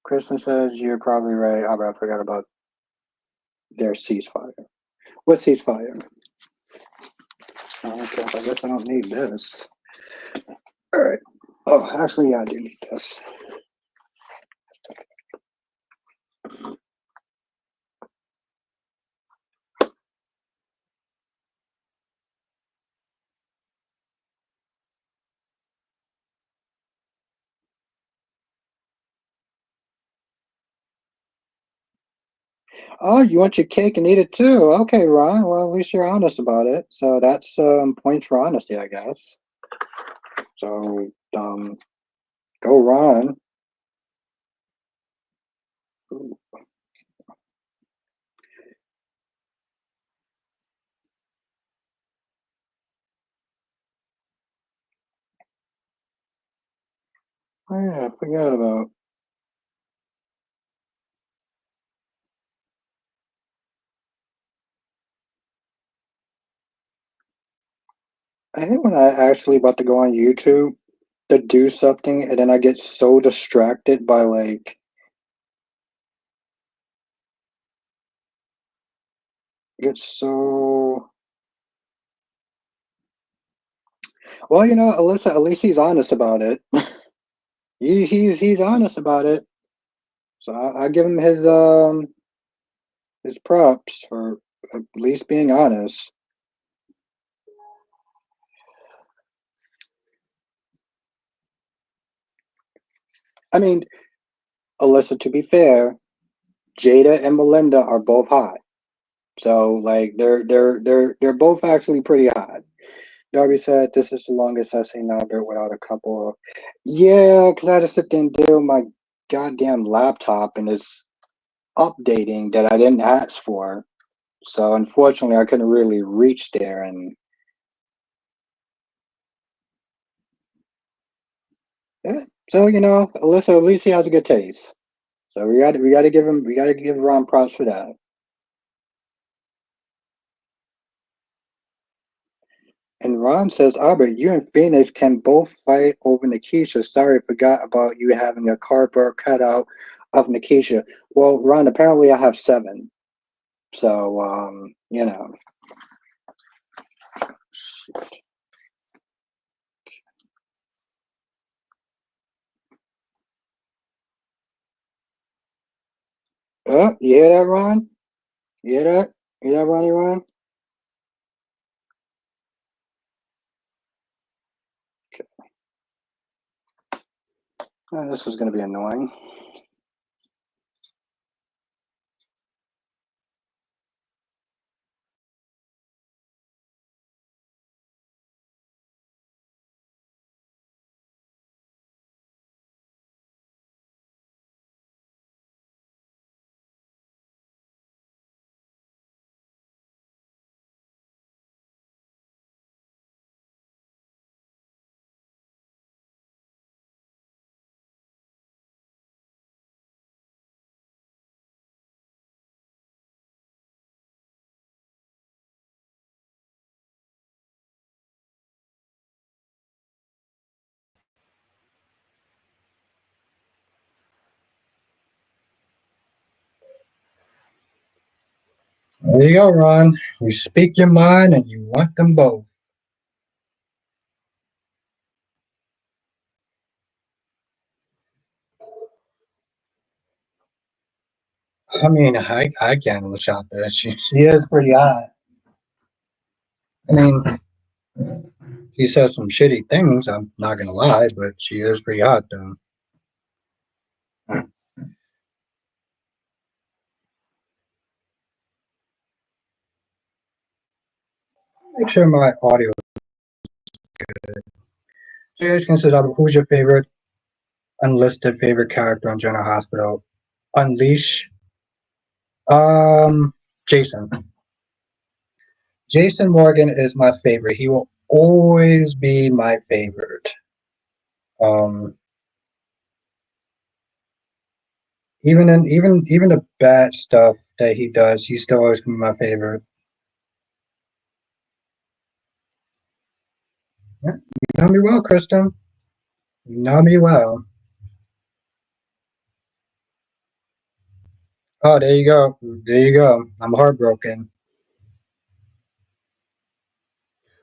Kristen says you're probably right. Oh, I forgot about their ceasefire. What ceasefire? Oh, okay, I guess I don't need this. All right. Oh, actually, yeah, I do need this. Oh, you want your cake and eat it too? Okay, Ron. Well, at least you're honest about it. So that's points for honesty, I guess. So, go Ron. Ooh, oh yeah, I forgot about. I hate when I actually about to go on YouTube to do something, and then I get so distracted by like get so. Well, Alyssa. At least he's honest about it. He's honest about it. So I give him his props for at least being honest. I mean, Alyssa, to be fair, Jada and Melinda are both hot. So like they're both actually pretty hot. Darby said this is the longest I've seen Albert without a couple of yeah, because I had to sit there and deal with my goddamn laptop and it's updating that I didn't ask for. So unfortunately I couldn't really reach there and yeah. So Alyssa at least he has a good taste. So we gotta give Ron props for that. And Ron says, Albert, you and Phoenix can both fight over Nikisha. Sorry, forgot about you having a cardboard cutout of Nikisha. Well, Ron, apparently I have seven. So, you hear that, Ron? You hear that? You hear that, Ronnie Ron? Okay. Oh, this is going to be annoying. There you go, Ron. You speak your mind and you want them both. I mean, I can't look out there. She is pretty hot. I mean, she says some shitty things. I'm not gonna lie, but she is pretty hot though. Make sure my audio. Serious consists of who's your favorite unlisted favorite character on General Hospital? Unleash. Um, Jason. Jason Morgan is my favorite. He will always be my favorite. Um, even the bad stuff that he does, he's still always gonna be my favorite. Yeah, you know me well, Kristen. You know me well. Oh, there you go. There you go. I'm heartbroken.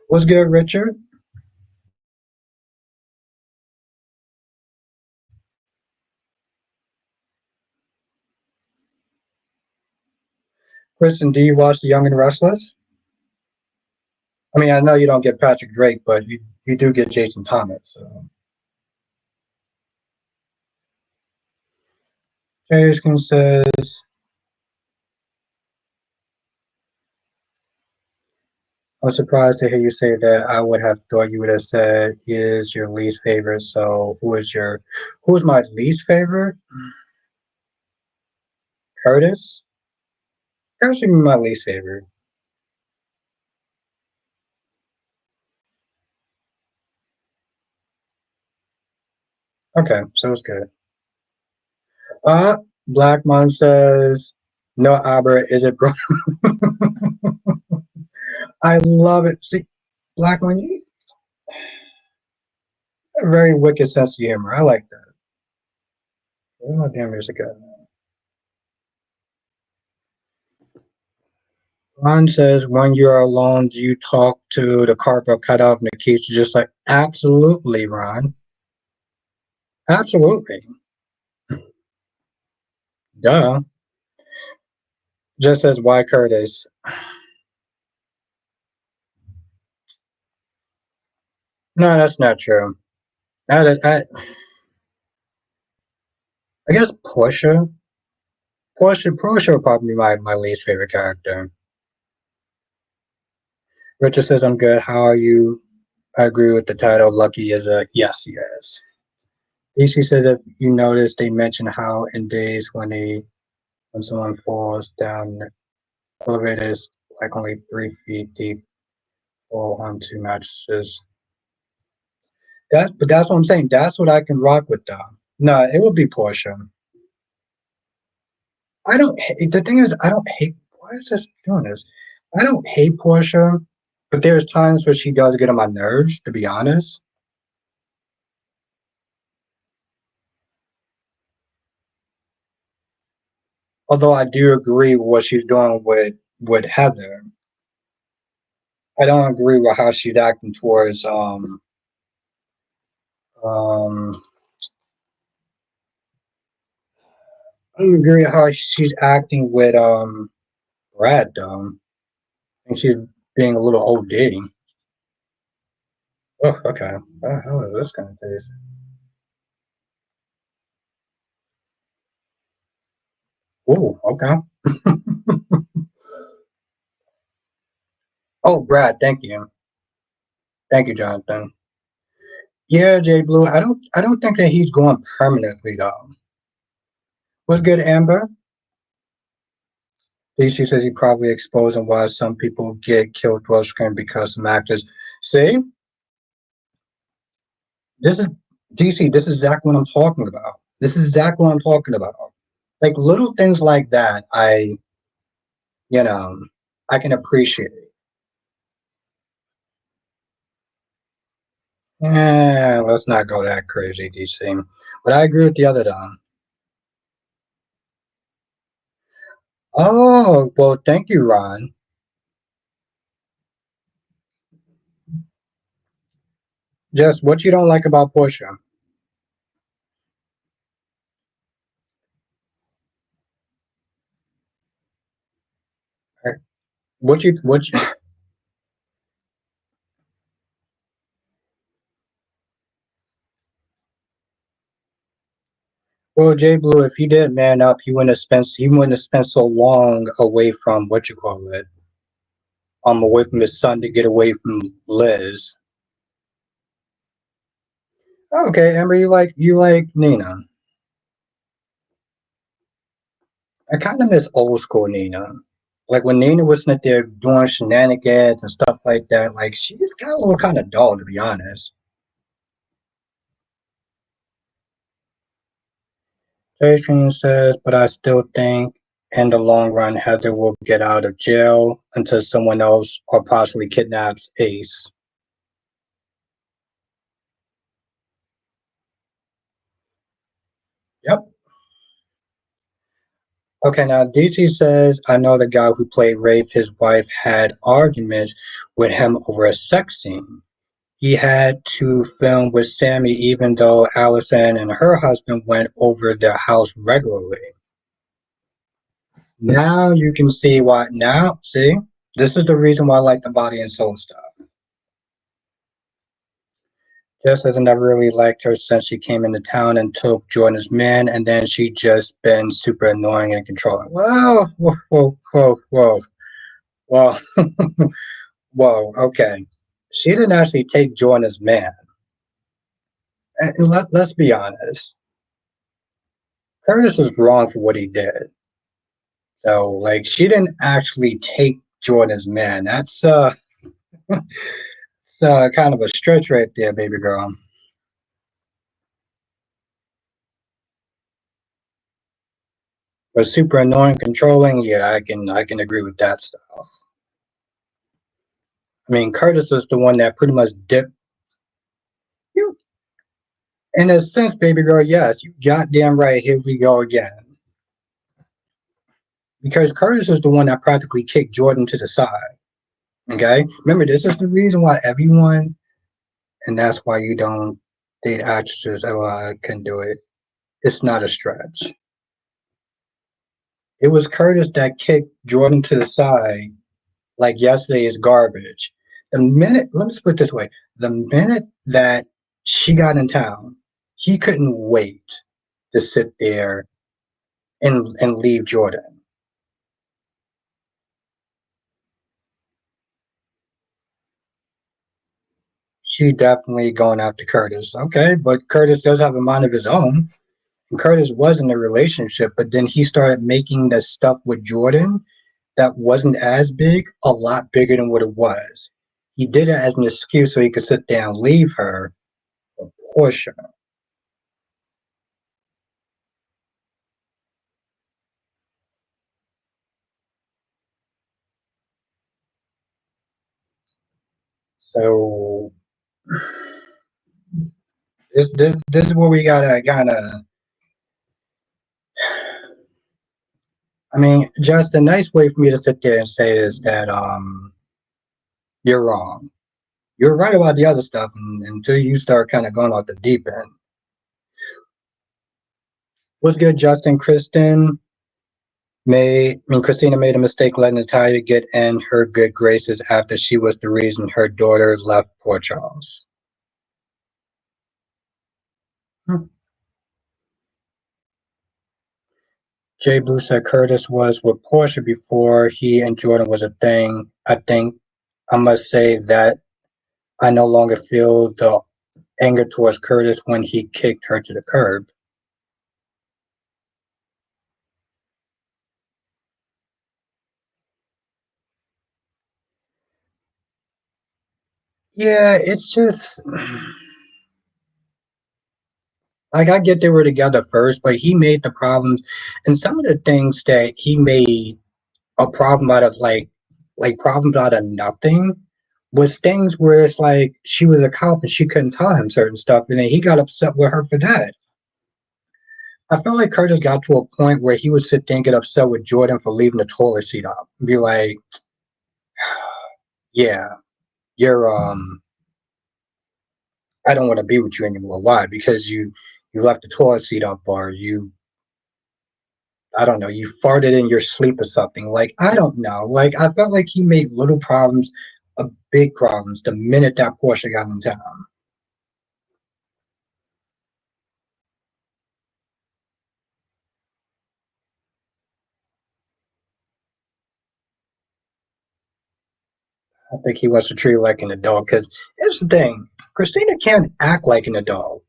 What's good, Richard? Kristen, do you watch The Young and Restless? I mean, I know you don't get Patrick Drake, but you do get Jason Thomas. So. Jason says, I'm surprised to hear you say that. I would have thought you would have said is your least favorite. So who's my least favorite? Curtis? Curtis would be my least favorite. Okay, so it's good. Uh Blackmon says, no Albert, is it bro? I love it. See, Blackmon, you have a very wicked sense of humor. I like that. Oh damn music. Ron says, when you're alone, do you talk to the carpet cut off and the teacher just like, absolutely, Ron. Absolutely. Duh. Just says, why Curtis? No, that's not true. I guess Portia would probably be my least favorite character. Richard says, I'm good. How are you? I agree with the title. Lucky is a yes, yes. DC says, if you notice, they mention how in days when someone falls down elevators like only 3 feet deep or on two mattresses. That's what I'm saying. That's what I can rock with though. No, it would be Portia. I don't the thing is I don't hate why is this doing this? I don't hate Portia, but there's times where she does get on my nerves, to be honest. Although I do agree with what she's doing with Heather. I don't agree with how she's acting towards um I don't agree with how she's acting with Brad though. I think she's being a little OD. Oh, okay. How is this gonna taste? Oh, okay. Oh, Brad, thank you. Thank you, Jonathan. Yeah, Jay Blue. I don't think that he's going permanently though. What's good, Amber? DC says he probably exposing why some people get killed off screen because some actors. See, this is DC. This is exactly what I'm talking about. This is exactly what I'm talking about. Like little things like that, you know, I can appreciate. Let's not go that crazy, DC. But I agree with the other Don. Oh, well, thank you, Ron. Just what you don't like about Portia. what you well, Jay Blue, if he did man up, he wouldn't have spent so long away from what you call it, away from his son to get away from Liz. Okay, Amber, you like Nina. I kind of miss old school Nina. Like when Nina was sitting there doing shenanigans and stuff like that. Like she's got a little kind of dull, to be honest. Adrian says, but I still think in the long run, Heather will get out of jail until someone else or possibly kidnaps Ace. Yep. Okay, now DC says, I know the guy who played Rafe, his wife had arguments with him over a sex scene. He had to film with Sammy even though Allison and her husband went over their house regularly. Now you can see why. Now, see, this is the reason why I like the body and soul stuff. Jess has never really liked her since she came into town and took Jordan's man, and then she just been super annoying and controlling. Whoa, whoa, whoa, whoa, whoa, whoa, whoa. Okay, she didn't actually take Jordan's man. And let's be honest. Curtis is wrong for what he did. So, like, she didn't actually take Jordan's man. That's it's, kind of a stretch right there, baby girl. But super annoying, controlling. Yeah, I can agree with that stuff. I mean, Curtis is the one that pretty much dipped you. In a sense, baby girl, yes, you goddamn right. Here we go again. Because Curtis is the one that practically kicked Jordan to the side. Okay? Remember, this is the reason why everyone, and that's why you don't date actresses. Oh, I can do it. It's not a stretch. It was Curtis that kicked Jordan to the side like yesterday is garbage. The minute, let me just put it this way, the minute that she got in town, he couldn't wait to sit there and leave Jordan. She definitely going after Curtis. Okay, but Curtis does have a mind of his own. And Curtis was in a relationship, but then he started making the stuff with Jordan that wasn't as big a lot bigger than what it was. He did it as an excuse so he could sit there and leave her for Portia. So this is where we gotta kind of. I mean, just a nice way for me to sit there and say is that you're wrong. You're right about the other stuff until you start kind of going off the deep end. What's good, Justin? Kristina made a mistake letting Natalia get in her good graces after she was the reason her daughter left Port Charles. Hmm. Jay Blue said Curtis was with Portia before he and Jordan was a thing. I think I must say that I no longer feel the anger towards Curtis when he kicked her to the curb. Yeah, it's just like I get they were together first, but he made the problems and some of the things that he made a problem out of like problems out of nothing was things where it's like she was a cop and she couldn't tell him certain stuff and then he got upset with her for that. I felt like Curtis got to a point where he would sit there and get upset with Jordan for leaving the toilet seat up. Be like, yeah, you're I don't want to be with you anymore. Why? Because you left the toilet seat up or you I don't know, you farted in your sleep or something. Like, I don't know. Like, I felt like he made little problems, big problems, the minute that Portia got in town. I think he wants to treat her like an adult because here's the thing, Kristina can't act like an adult.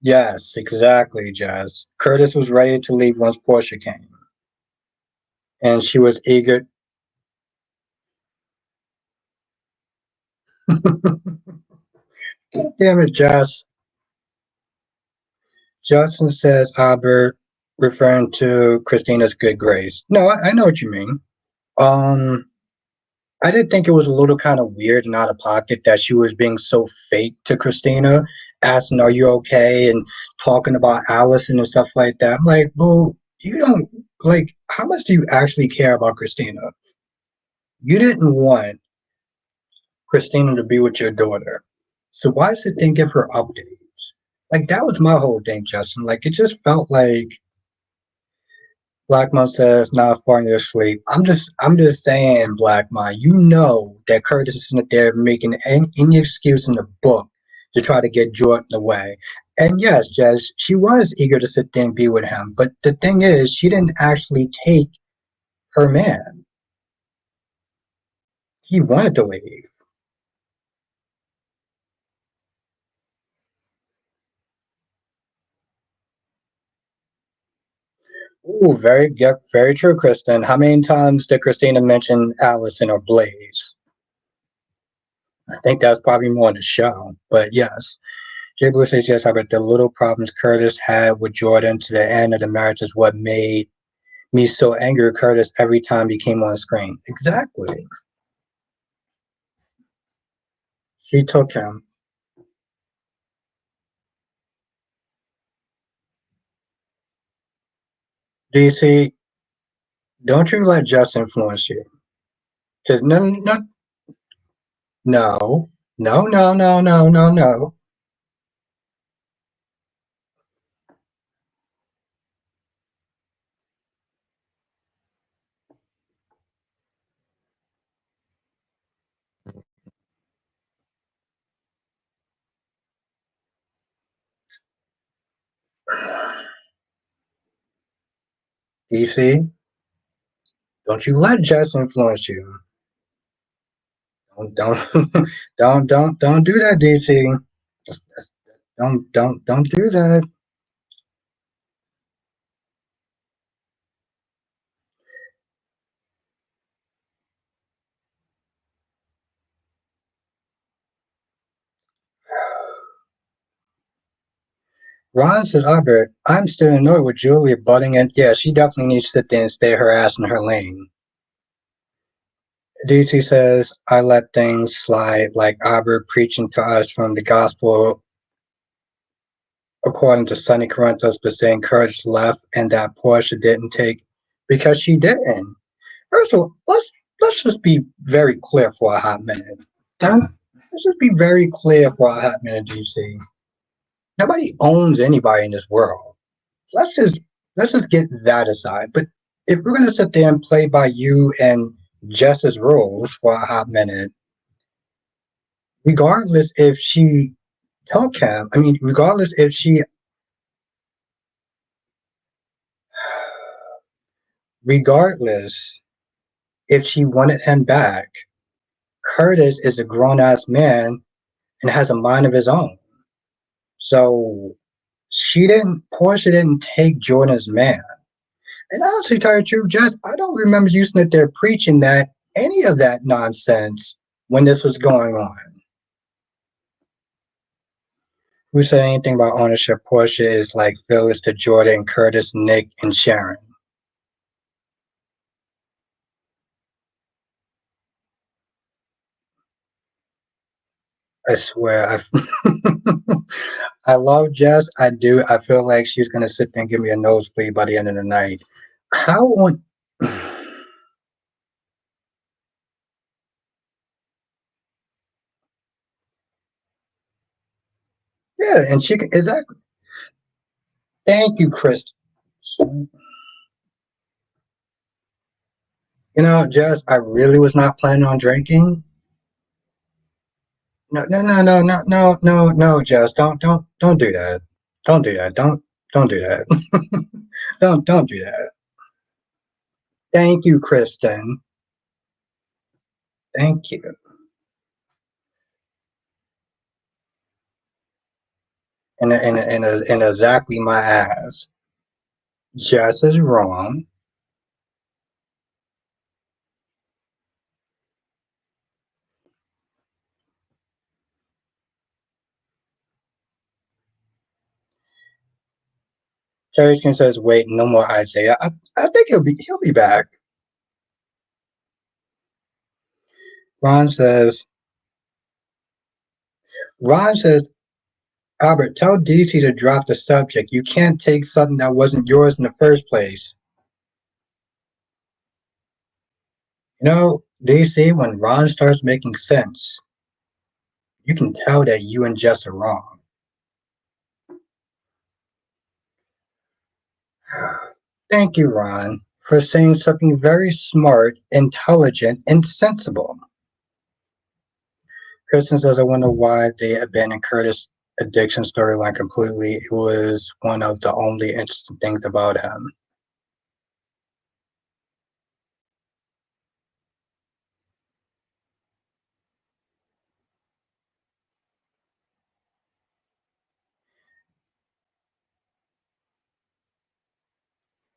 Yes, exactly, Jazz. Curtis was ready to leave once Portia came, and she was eager. Damn it, Jazz. Justin says Albert, referring to Christina's good grace. No, I know what you mean. Um, I did think it was a little kind of weird and out of pocket that she was being so fake to Christina, asking, "Are you okay?" and talking about Allison and stuff like that. I'm like, boo, you don't like. How much do you actually care about Christina? You didn't want Christina to be with your daughter, so why sit there and give her updates? Like that was my whole thing, Justin. Like it just felt like Blackmon says, not falling asleep. I'm just saying, Blackmon, you know that Curtis is not there making any excuse in the book to try to get Jordan away. And yes, Jess, she was eager to sit there and be with him. But the thing is, she didn't actually take her man. He wanted to leave. Ooh, very true, Kristen. How many times did Christina mention Allison or Blaze? I think that's probably more in the show. But yes. Jay Blue says yes, but the little problems Curtis had with Jordan to the end of the marriage is what made me so angry at Curtis every time he came on screen. Exactly. She took him. DC, don't you let Jess influence you. 'Cause no, no. DC, don't you let Jess influence you. Don't don't do that, DC. Don't do that. Ron says, Albert, I'm still annoyed with Julia butting in. Yeah, she definitely needs to sit there and stay her ass in her lane. DT says, I let things slide like Albert preaching to us from the gospel according to Sonny Corinthos, but saying courage left and that Portia didn't take because she didn't. First of all, let's just be very clear for a hot minute. Let's just be very clear for a hot minute, DC. Nobody owns anybody in this world. let's just let's just get that aside. But if we're gonna sit there and play by you and Jess's rules for a hot minute, regardless if she took him, I mean, regardless if she, regardless if she wanted him back, Curtis is a grown ass man and has a mind of his own. So Portia didn't take Jordan's man. And honestly, tell you the truth, Jess, I don't remember you sitting there preaching that any of that nonsense when this was going on. Who said anything about ownership? Portia is like Phyllis to Jordan, Curtis, Nick, and Sharon. I swear. I love Jess. I do. I feel like she's gonna sit there and give me a nosebleed by the end of the night. How on Yeah, and she can exactly. Thank you, Chris. You know, Jess, I really was not planning on drinking. No, no, no, no, no, no, no, no, Jess, don't do that. Don't do that. Don't do that. Don't do that. Thank you, Kristen. Thank you. And exactly my ass. Jess is wrong. Cherishkin says, "Wait, no more Isaiah." I think he'll be back. Ron says, Ron says, Albert, tell DC to drop the subject. You can't take something that wasn't yours in the first place. You know, DC, when Ron starts making sense, you can tell that you and Jess are wrong. Thank you, Ron, for saying something very smart, intelligent, and sensible. Kristen says, I wonder why they abandoned Curtis' addiction storyline completely. It was one of the only interesting things about him.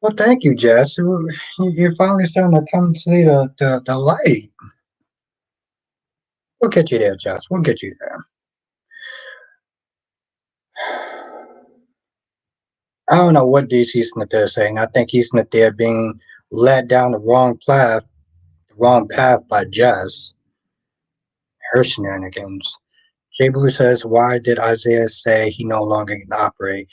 Well, thank you, Jess. You're finally starting to come to see the light. We'll get you there, Jess. We'll get you there. I don't know what DC Smith is saying. I think he's Smith there being led down the wrong path by Jess. Her shenanigans. Jay Blue says, why did Isaiah say he no longer can operate?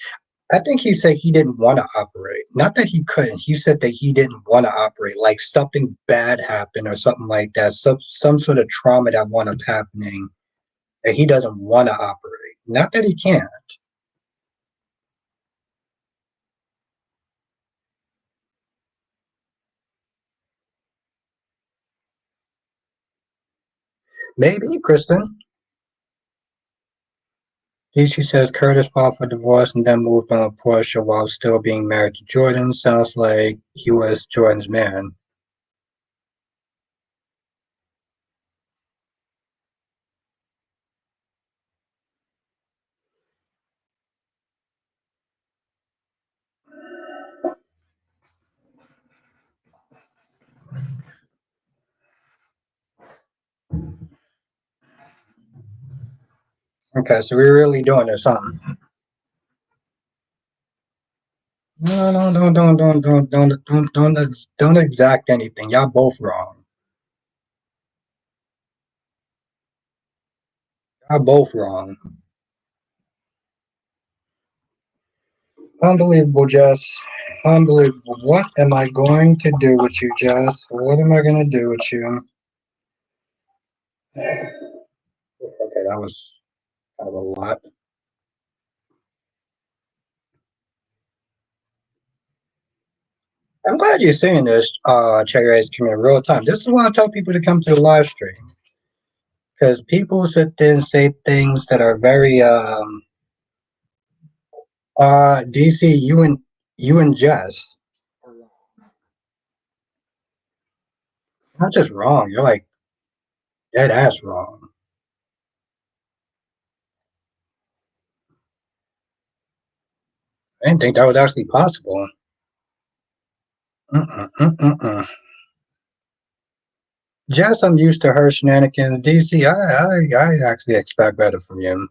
I think he said he didn't want to operate. Not that he couldn't. He said that he didn't want to operate. Like something bad happened or something like that. Some sort of trauma that wound up happening that he doesn't want to operate. Not that he can't. Maybe, Kristen. DC says Curtis filed for divorce and then moved on with Portia while still being married to Jordan. Sounds like he was Jordan's man. Okay, so we're really doing this, huh? No, no, don't exact anything. Y'all both wrong. Y'all both wrong. Unbelievable, Jess. Unbelievable. What am I going to do with you, Jess? What am I going to do with you? Okay, that was kind of a lot. I'm glad you're saying this, Cherry Rice coming in real time. This is why I tell people to come to the live stream. Because people sit there and say things that are very DC, you and Jess. Not just wrong, you're like dead ass wrong. I didn't think that was actually possible. Mm-mm, mm-mm. Jess, I'm used to her shenanigans. DC, I actually expect better from you.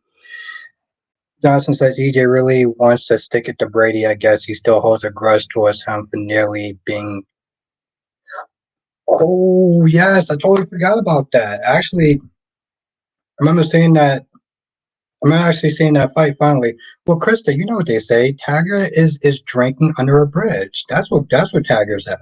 Johnson said EJ really wants to stick it to Brady. I guess he still holds a grudge towards him for nearly being. Oh, yes, I totally forgot about that. Actually, I remember saying that. I'm actually seeing that fight finally. Well, Krista, you know what they say. Tagger is drinking under a bridge. That's what Tagger's at.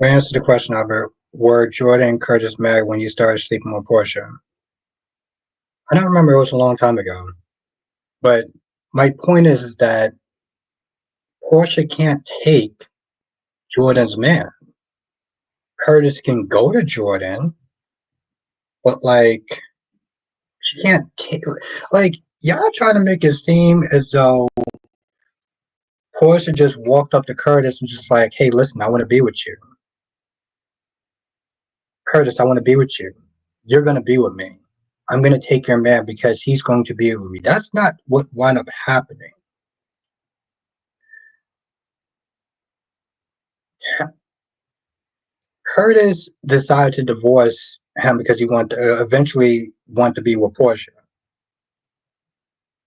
To answer the question, Albert, were Jordan and Curtis married when you started sleeping with Portia? I don't remember. It was a long time ago. But my point is that Portia can't take Jordan's man. Curtis can go to Jordan, but like she can't take. Like y'all trying to make it seem as though Portia just walked up to Curtis and just like, "Hey, listen, I want to be with you, Curtis. I want to be with you. You're gonna be with me. I'm gonna take your man because he's going to be with me." That's not what wound up happening. Curtis decided to divorce him because he wanted to eventually want to be with Portia,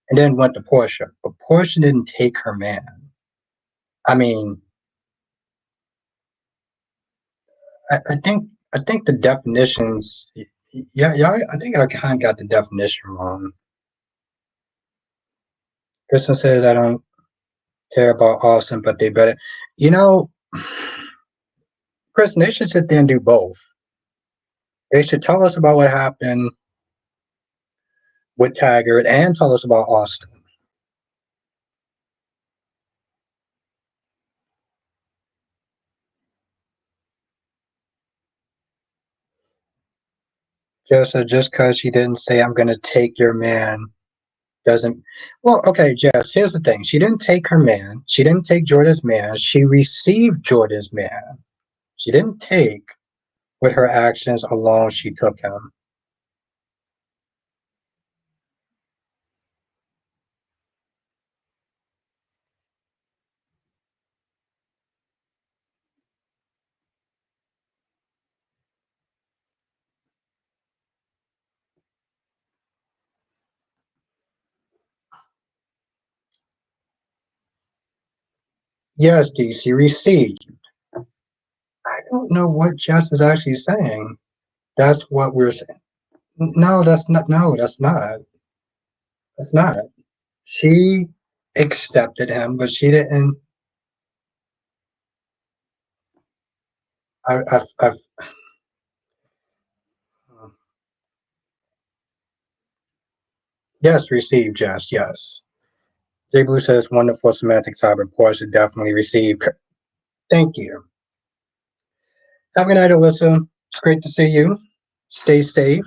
and then went to Portia. But Portia didn't take her man. I mean, I think the definitions. Yeah. I think I kind of got the definition wrong. Kristen says I don't care about Austin, but they better. You know, Kristen, they should sit there and do both. They should tell us about what happened with Taggart and tell us about Austin. Just because she didn't say I'm going to take your man doesn't. Well, okay, Jess. Here's the thing. She didn't take her man. She didn't take Jordan's man. She received Jordan's man. She didn't take with her actions alone. She took him. Yes, DC received. I don't know what Jess is actually saying. That's what we're saying. No, that's not. No, that's not. That's not. She accepted him, but she didn't. I've yes, received. Jess. Yes. Jay Blue says wonderful semantic cyber Portia definitely received. Thank you. Have a good night, Alyssa. It's great to see you. Stay safe.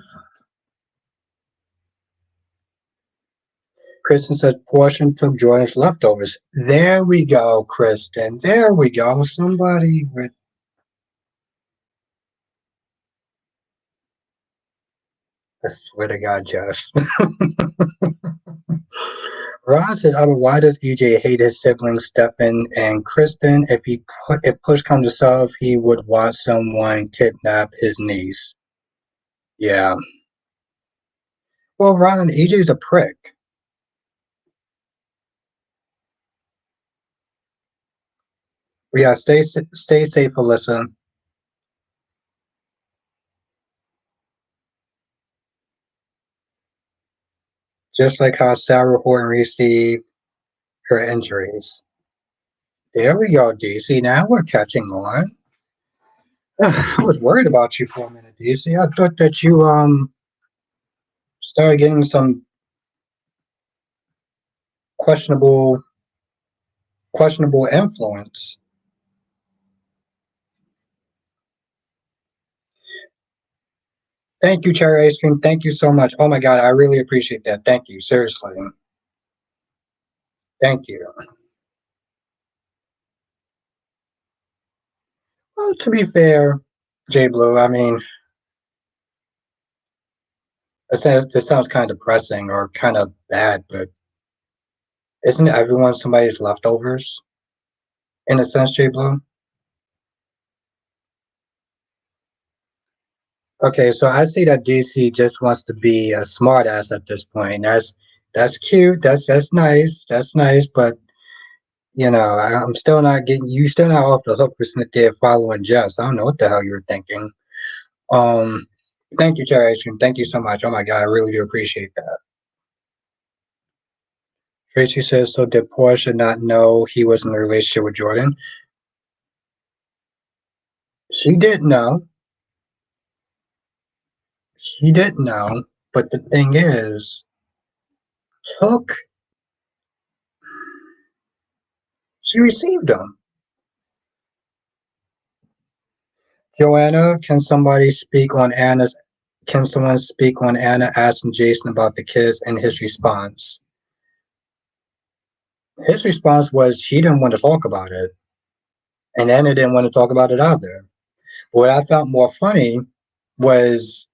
Kristen said Portia took Jordan's leftovers. There we go, Kristen. There we go. Somebody with. I swear to God, Jess. Ron says, why does EJ hate his siblings, Stefan and Kristen? If push comes to shove, he would want someone kidnap his niece. Yeah. Well, Ron, EJ's a prick. Yeah, stay safe, Alyssa. Just like how Sarah Horton received her injuries. There we go, DC. Now we're catching on. I was worried about you for a minute, DC. I thought that you started getting some questionable questionable influence. Thank you, Cherry Ice Cream. Thank you so much. Oh my God, I really appreciate that. Thank you. Seriously. Thank you. Well, to be fair, J Blue, I mean, this sounds kind of depressing or kind of bad, but isn't everyone somebody's leftovers in a sense, J Blue? Okay, so I see that DC just wants to be a smartass at this point. That's cute. That's nice. That's nice, but I'm still not getting you. Still not off the hook for sitting there following Jess. I don't know what the hell you were thinking. Um, Thank you, Cherry Ice Cream. Thank you so much. Oh my God, I really do appreciate that. Tracy says, so did Portia not know he was in a relationship with Jordan? She did know. He didn't know, but the thing is, took she received them. Joanna, can someone speak on Anna asking Jason about the kids and his response? His response was she didn't want to talk about it. And Anna didn't want to talk about it either. What I found more funny was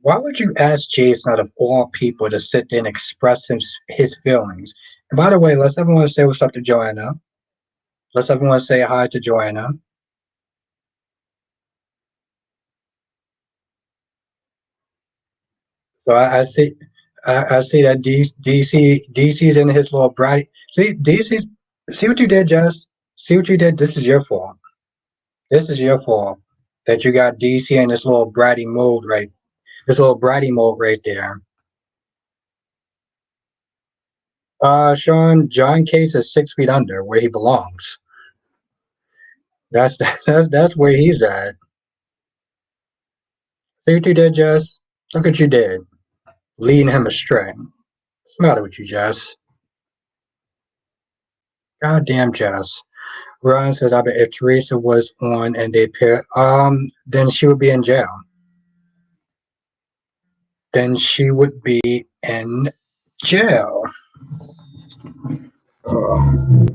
why would you ask Jason out of all people to sit there and express his feelings? And by the way, let's everyone say what's up to Joanna. Let's everyone say hi to Joanna. So I see that DC's in his little bratty. See DC's. See what you did, Jess. See what you did. This is your fault. This is your fault that you got DC in this little bratty mode right. This little bratty mode right there. Sean, John Case is 6 feet under where he belongs. That's that's where he's at. See what you did, Jess? Look what you did. Leading him astray. What's the matter with you, Jess? Goddamn, Jess. Ryan says, I bet if Teresa was on and they pair, then she would be in jail. Then she would be in jail. Uh,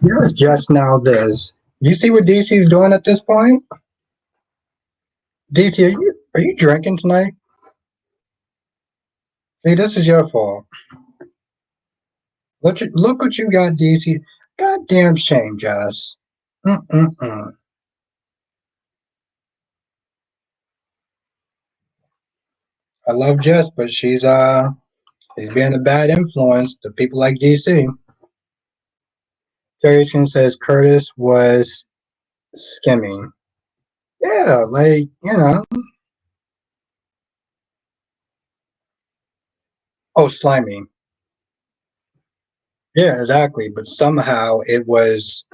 Here's just now this. You see what DC's doing at this point? DC, are you drinking tonight? See, this is your fault. Look what you got, DC. Goddamn shame, Jess. Mm-mm-mm. I love Jess, but she's being a bad influence to people like DC. Jason says Curtis was skimming. Yeah, like, oh, slimy. Yeah, exactly. But somehow it was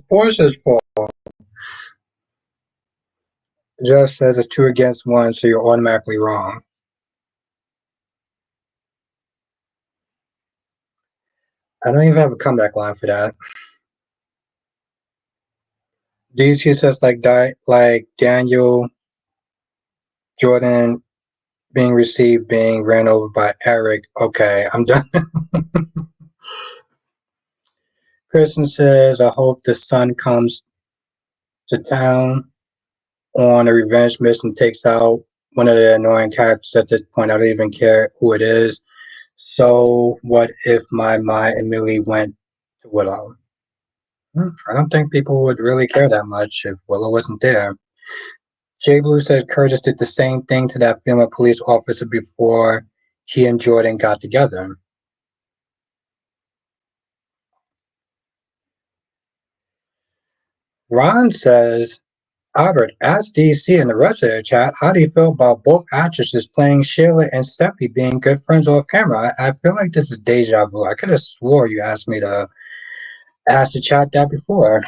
Portia's fault. Just says it's 2 against 1, so you're automatically wrong. I don't even have a comeback line for that. DC says like Daniel Jordan being ran over by Eric. Okay, I'm done. Kristen says, I hope the son comes to town on a revenge mission, takes out one of the annoying characters at this point. I don't even care who it is. So what if my immediately went to Willow? I don't think people would really care that much if Willow wasn't there. Jay Blue said Curtis did the same thing to that female police officer before he and Jordan got together. Ron says, Albert, ask DC and the rest of the chat, how do you feel about both actresses playing Sheila and Steffi being good friends off camera? I feel like this is deja vu. I could have swore you asked me to ask the chat that before.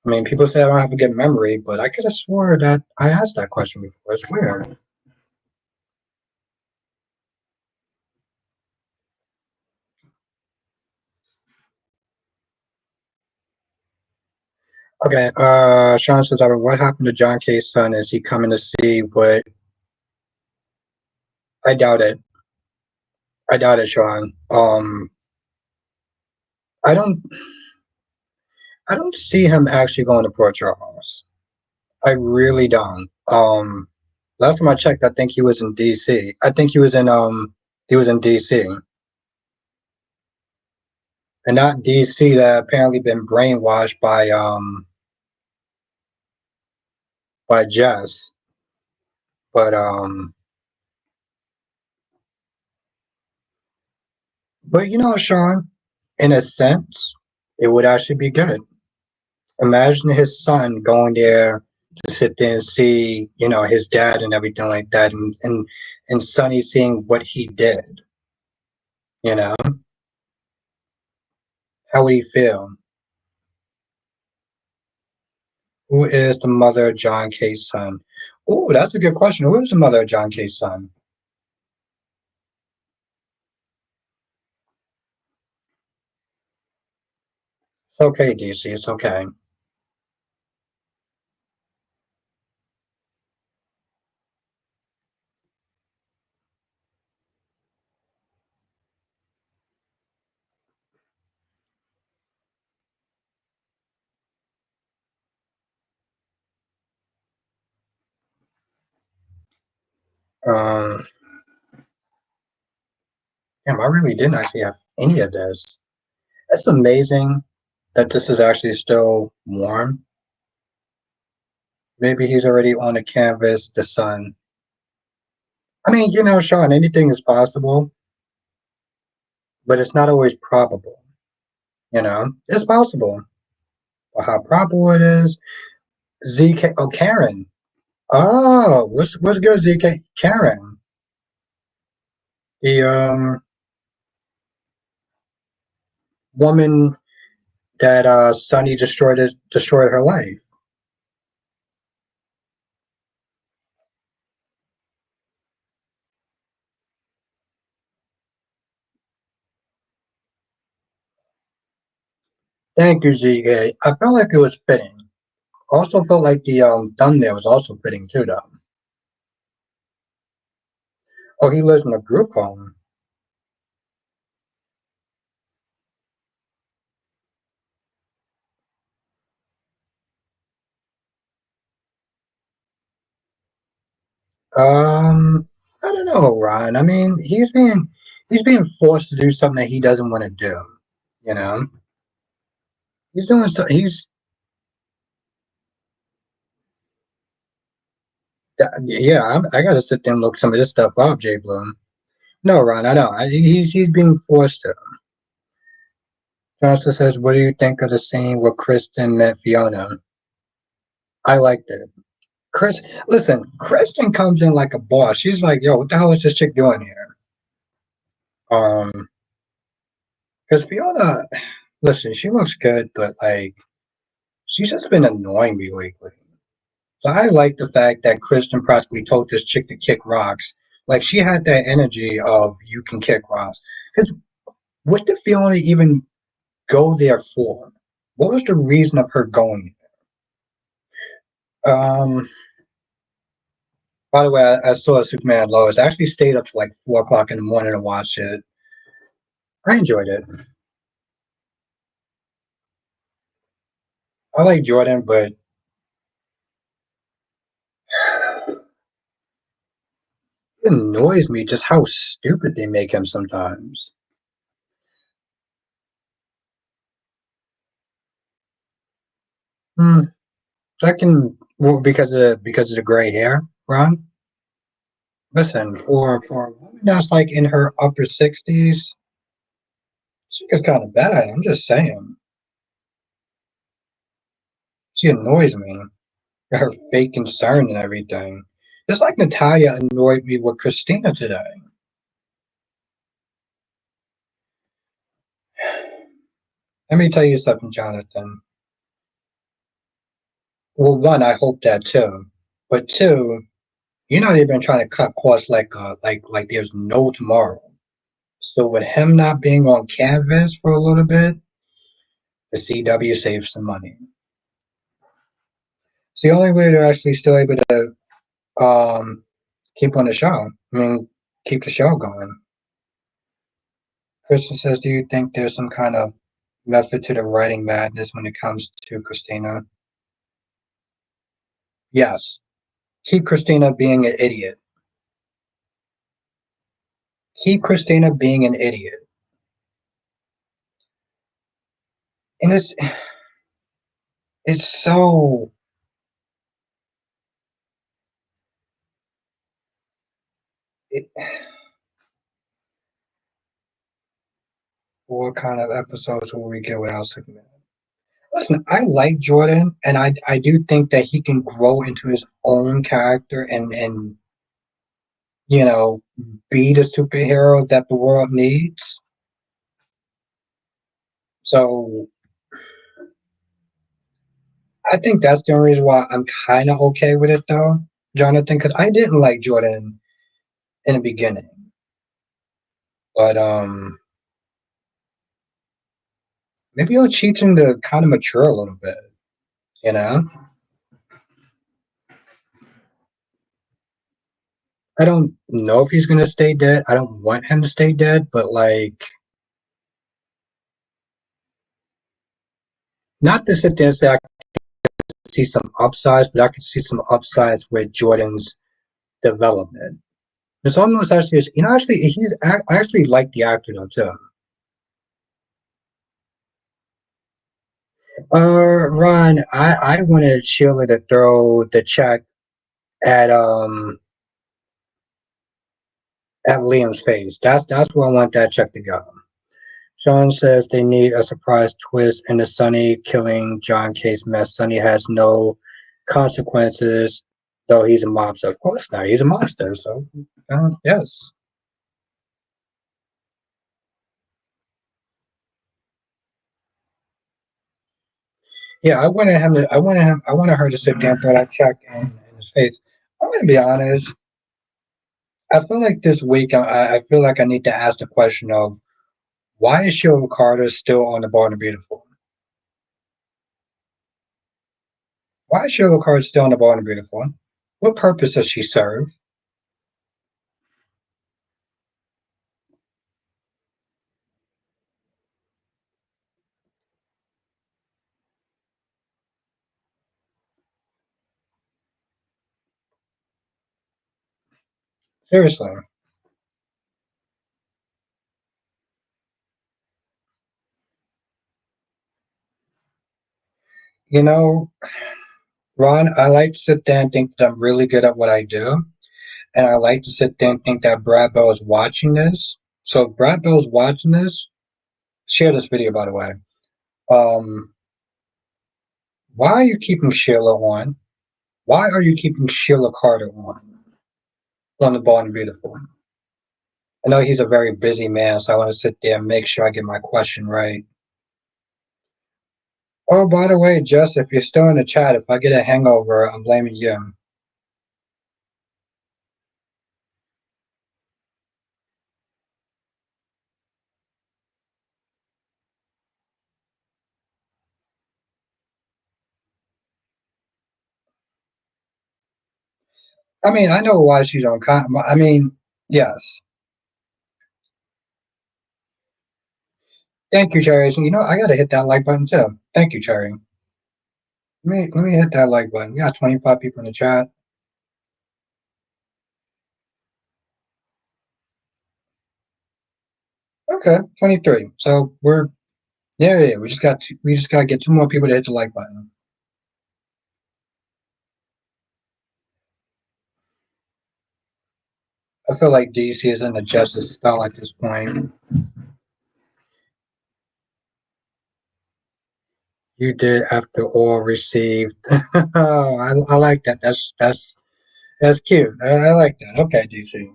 I mean, people say I don't have a good memory, but I could have swore that I asked that question before. It's weird. Okay, Sean says, what happened to John K's son? Is he coming to see what I doubt it. I doubt it, Sean. I don't. I don't see him actually going to Portia House. I really don't. Last time I checked, I think he was in D.C. I think he was in D.C. and not D.C. that apparently been brainwashed by Jess. But but you know, Sean, in a sense, it would actually be good. Imagine his son going there to sit there and see, you know, his dad and everything like that, and Sonny seeing what he did. You know, how would he feel? Who is the mother of John K's son? Oh, that's a good question. Who is the mother of John K's son? It's okay, DC. It's okay. Um, Damn, I really didn't actually have any of this. It's amazing that this is actually still warm. Maybe he's already on the canvas, the sun. I mean, you know, Sean, anything is possible, but it's not always probable. You know, it's possible. But how probable it is? ZK. Oh, Karen. Oh, what's good, ZK? Karen, the woman that Sonny destroyed her life. Thank you, ZK. I felt like it was fitting. Also felt like the thumbnail was also fitting too, though. Oh, he lives in a group home. I don't know, Ron. I mean, he's being forced to do something that he doesn't want to do. You know, he's doing so. Yeah. I got to sit there and look some of this stuff up, Jay Bloom. No, Ron, I know. He's being forced to. Johnson says, "What do you think of the scene where Kristen met Fiona?" I liked it. Listen, Kristen comes in like a boss. She's like, "Yo, what the hell is this chick doing here?" Um, because Fiona, listen, she looks good, but like, she's just been annoying me lately. So I like the fact that Kristen practically told this chick to kick rocks. Like, she had that energy of you can kick rocks. Because what did Fiona even go there for? What was the reason of her going there? By the way, I saw Superman Lois. I actually stayed up to like 4 o'clock in the morning to watch it. I enjoyed it. I like Jordan, but it annoys me just how stupid they make him sometimes. Hmm, that can well, because of the gray hair, Ron. Listen, for a woman that's like in her upper 60s, she is kind of bad. I'm just saying, she annoys me. Her fake concern and everything. Just like Natalia annoyed me with Kristina today. Let me tell you something, Jonathan. Well, one, I hope that too. But two, you know they've been trying to cut costs like there's no tomorrow. So with him not being on canvas for a little bit, the CW saves some money. It's the only way they're actually still able to keep on the show. I mean, keep the show going. Kristen says, "Do you think there's some kind of method to the writing madness when it comes to Kristina?" Yes. Keep Kristina being an idiot. Keep Kristina being an idiot. And it's so it, what kind of episodes will we get without Superman? Listen, I like Jordan, and I do think that he can grow into his own character and you know be the superhero that the world needs. So I think that's the reason why I'm kind of okay with it, though, Jonathan, because I didn't like Jordan in the beginning, but maybe it'll teach him to kind of mature a little bit. You know, I don't know if he's gonna stay dead. I don't want him to stay dead, but like, not to sit there and say I see some upsides, but I can see some upsides with Jordan's development. It's almost actually, actually I actually like the actor though too. Ron, I wanted Sheila to throw the check at um at Liam's face. That's where I want that check to go. Sean says they need a surprise twist in the Sonny killing John case mess. Sonny has no consequences, though he's a mobster. Of course not. He's a mobster. So yes. Yeah, I wanted her to sit down and throw that check in his face. I'm gonna be honest. I feel like this week I feel like I need to ask the question of why is Sheila Carter still on the Born and Beautiful? Why is Sheila Carter still on the Born and Beautiful? What purpose does she serve? Seriously. You know, Ron, I like to sit there and think that I'm really good at what I do. And I like to sit there and think that Brad Bell is watching this. So if Brad Bell's watching this, share this video by the way. Um, why are you keeping Sheila on? Why are you keeping Sheila Carter on the Born and Beautiful? I know he's a very busy man, so I want to sit there and make sure I get my question right. Oh, by the way, Jess, if you're still in the chat, if I get a hangover, I'm blaming you. I mean, I know why she's on. I mean, yes. Thank you, Cherry. So, I gotta hit that like button too. Thank you, Cherry. Let me hit that like button. We got 25 people in the chat. Okay, 23. So we're yeah. We just gotta get two more people to hit the like button. I feel like DC is in the justice spell at this point. You did after all received. Oh, I like that. That's cute. I like that. Okay, DC.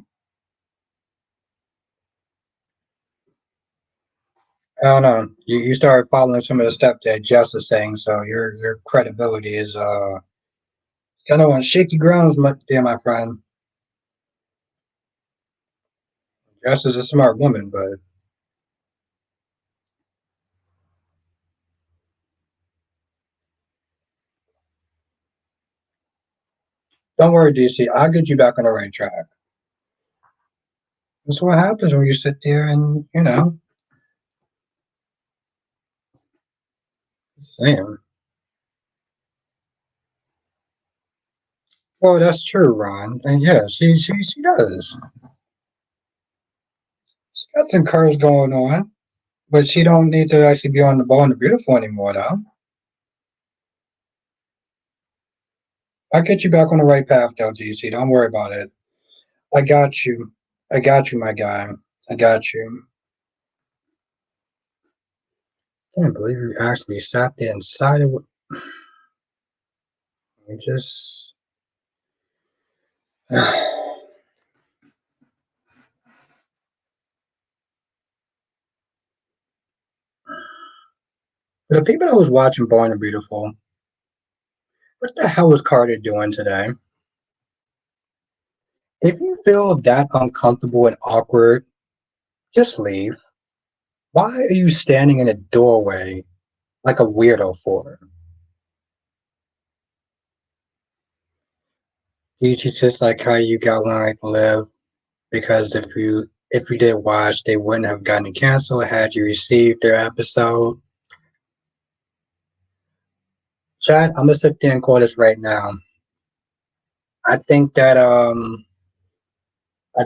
I don't know. You started following some of the stuff that Jess is saying, so your credibility is kind of on shaky grounds, my friend. Jess is a smart woman, but don't worry, DC. I'll get you back on the right track. That's what happens when you sit there and, saying. Well, that's true, Ron. And yeah, she does. She got some curves going on, but she don't need to actually be on the ball and the beautiful anymore, though. I'll get you back on the right path, though, DC. Don't worry about it. I got you. I got you, my guy. I got you. I can't believe you actually sat there and sided with me. Just. The people that was watching Born and Beautiful, what the hell was Carter doing today? If you feel that uncomfortable and awkward, just leave. Why are you standing in a doorway like a weirdo for? You just like how you got one like live because if you did watch, they wouldn't have gotten canceled had you received their episode. Chad, I'm gonna sit there and call this right now. I think that I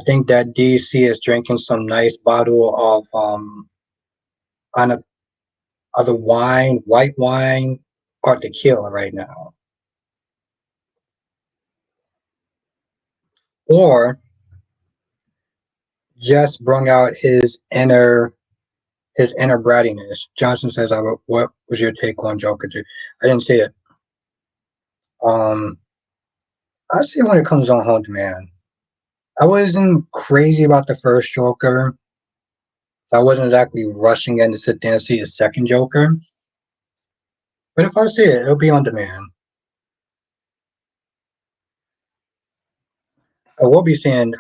think that DC is drinking some nice bottle of on a other wine, white wine, or tequila right now. Or just brung out his inner brattiness. Johnson says, "What was your take on Joker 2?" I didn't see it. Um, I see it when it comes on home demand. I wasn't crazy about the first Joker, so I wasn't exactly rushing in to sit there and see the second Joker. But if I see it, it'll be on demand. I will be seeing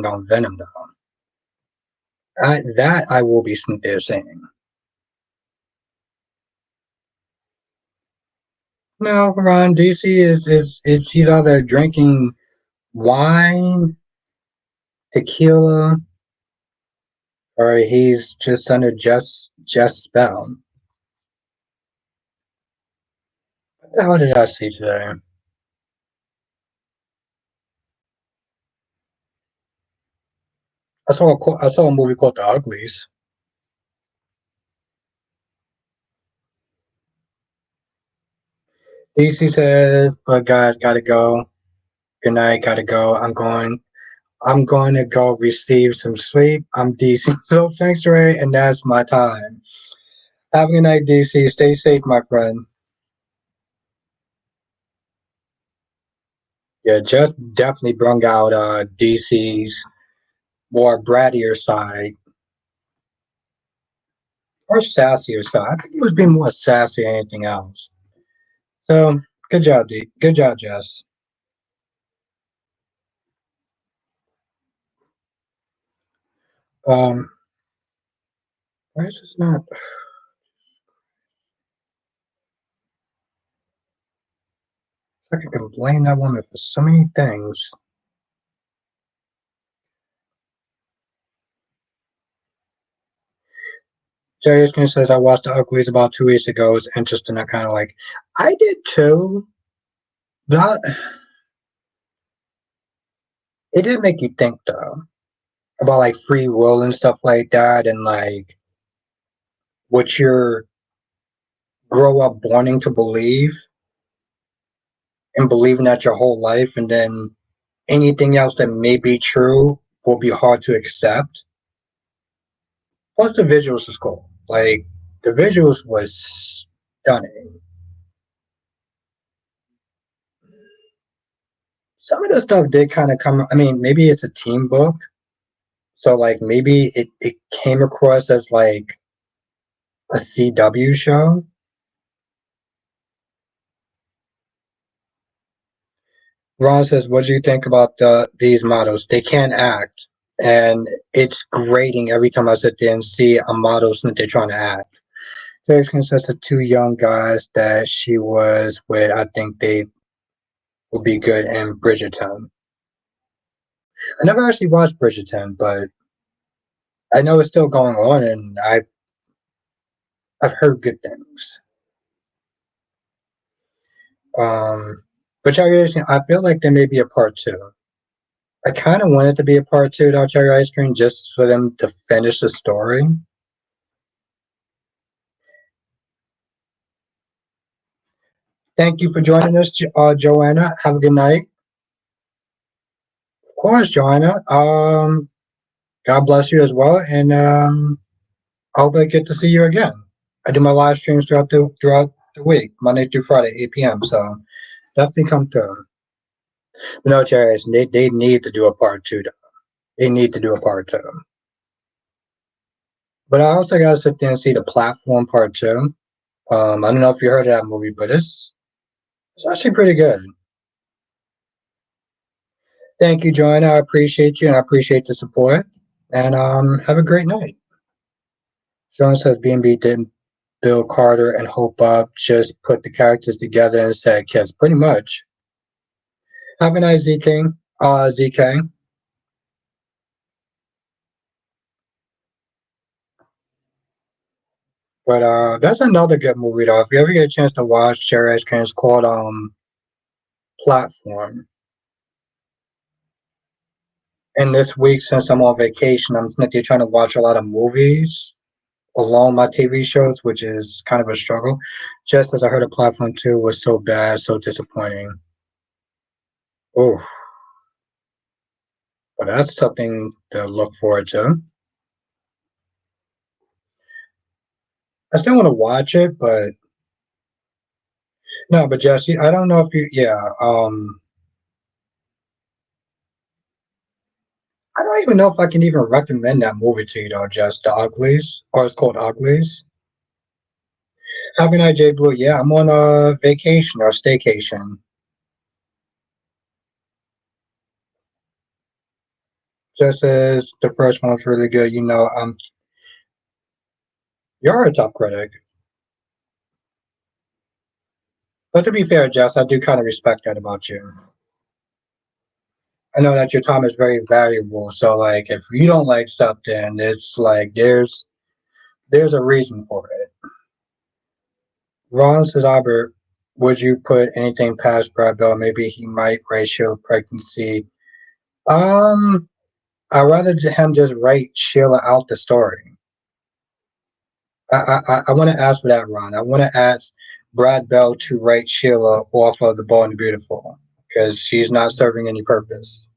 on Venom though. That I will be there saying. No, Ron, DC is he's either drinking wine, tequila, or he's just under just spell. What the hell did I see today? I saw a movie called The Uglies. DC says, but guys, gotta go. Good night, gotta go. I'm going to go receive some sleep. I'm DC. So thanks, Ray, and that's my time. Have a good night, DC. Stay safe, my friend. Yeah, just definitely brung out DC's more brattier side or sassier side. I think he was being more sassy than anything else. So good job, D. Good job, Jess. Um, why is this not? I could blame that woman for so many things. Jerry Erskine says I watched The Uglies about 2 weeks ago. It's interesting. I kind of like. I did too. But it did make you think though about like free will and stuff like that, and like what you're grow up wanting to believe and believing that your whole life, and then anything else that may be true will be hard to accept. Plus, the visuals is cool. Like the visuals was stunning. Some of the stuff did kind of come. I mean, maybe it's a team book, so like maybe it came across as like a CW show. Ron says, "What do you think about these models? They can't act, and it's grating every time I sit there and see a model that they're trying to act." There's consists of two young guys that she was with. I think they will be good in Bridgerton. I never actually watched Bridgerton, but I know it's still going on, and I've heard good things. Um, but Cherry Ice Cream, I feel like there may be a part two. I kind of want it to be a part two without Cherry Ice Cream, just for them to finish the story. Thank you for joining us, Joanna. Have a good night. Of course, Joanna. God bless you as well, and I hope I get to see you again. I do my live streams throughout the week, Monday through Friday, 8 p.m. So definitely come through. But no, Cherry Ice, they need to do a part two. Though. They need to do a part two. But I also got to sit there and see the platform part two. I don't know if you heard of that movie, but it's actually pretty good. Thank you, Joanna. I appreciate you and I appreciate the support. And have a great night. Someone says B&B didn't Bill Carter and Hope Up just put the characters together and said kiss. Pretty much. Have a nice Z King. ZK. But that's another good movie though. If you ever get a chance to watch Cherry Ice Cream, it's called Platform. And this week, since I'm on vacation, I'm literally trying to watch a lot of movies along my TV shows, which is kind of a struggle. Just as I heard a Platform 2 was so bad, so disappointing. Oh, but that's something to look forward to. I still want to watch it, but no, but Jesse, I don't know if you, yeah, I don't even know if I can even recommend that movie to you though, just The Uglies, or it's called Uglies. Happy night, Jay Blue. Yeah, I'm on a vacation or staycation. Just as the first one was really good, you're a tough critic. But to be fair, Jess, I do kind of respect that about you. I know that your time is very valuable, so like if you don't like stuff, then it's like there's a reason for it. Ron says, Albert, would you put anything past Brad Bell? Maybe he might ratio pregnancy. Um, I'd rather him just write Sheila out the story. I want to ask for that, Ron. I want to ask Brad Bell to write Sheila off of The Bold and the Beautiful because she's not serving any purpose.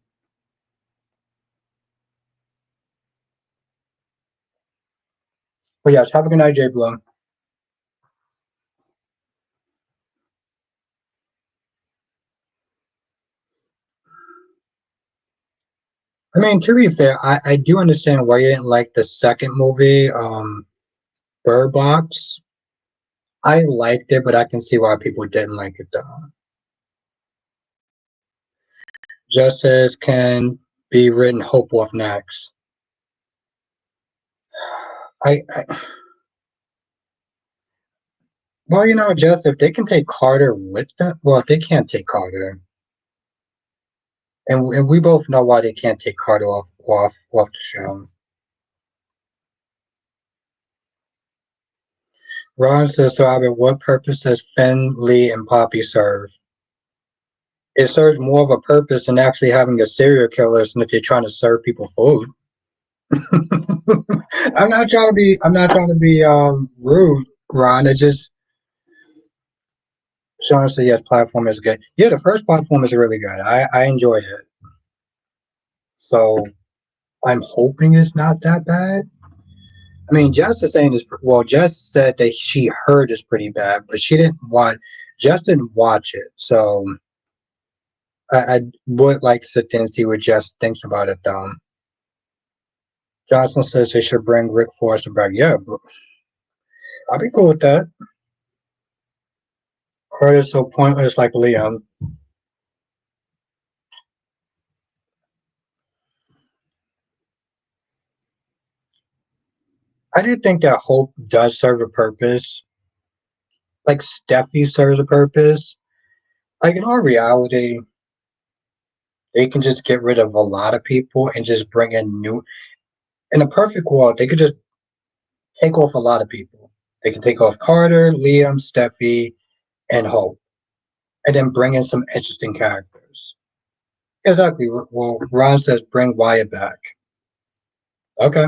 But yes, have a good night, Jay Bloom. I mean, to be fair, I do understand why you didn't like the second movie, Bird Box. I liked it, but I can see why people didn't like it though. Justice can be written Hope off next. I well, just if they can take Carter with them, well, if they can't take Carter, and we both know why they can't take Carter off the show. Ron says, so Albert, what purpose does Finn, Lee, and Poppy serve? It serves more of a purpose than actually having a serial killer than if you're trying to serve people food. I'm not trying to be rude, Ron. It just Sean said yes, platform is good. Yeah, the first platform is really good. I enjoyed it. So I'm hoping it's not that bad. I mean, Jess is saying this. Well, Jess said that she heard it's pretty bad, but she didn't watch. Jess didn't watch it, so I would like to sit there and see what Jess thinks about it. Though Johnson says they should bring Rick Forrester back. Yeah, I'll be cool with that. Heard is so pointless, like Liam. I do think that Hope does serve a purpose. Like Steffi serves a purpose. Like in our reality, they can just get rid of a lot of people and just bring in new. In a perfect world, they could just take off a lot of people. They could take off Carter, Liam, Steffi, and Hope, and then bring in some interesting characters. Exactly. Well, Ron says bring Wyatt back. Okay.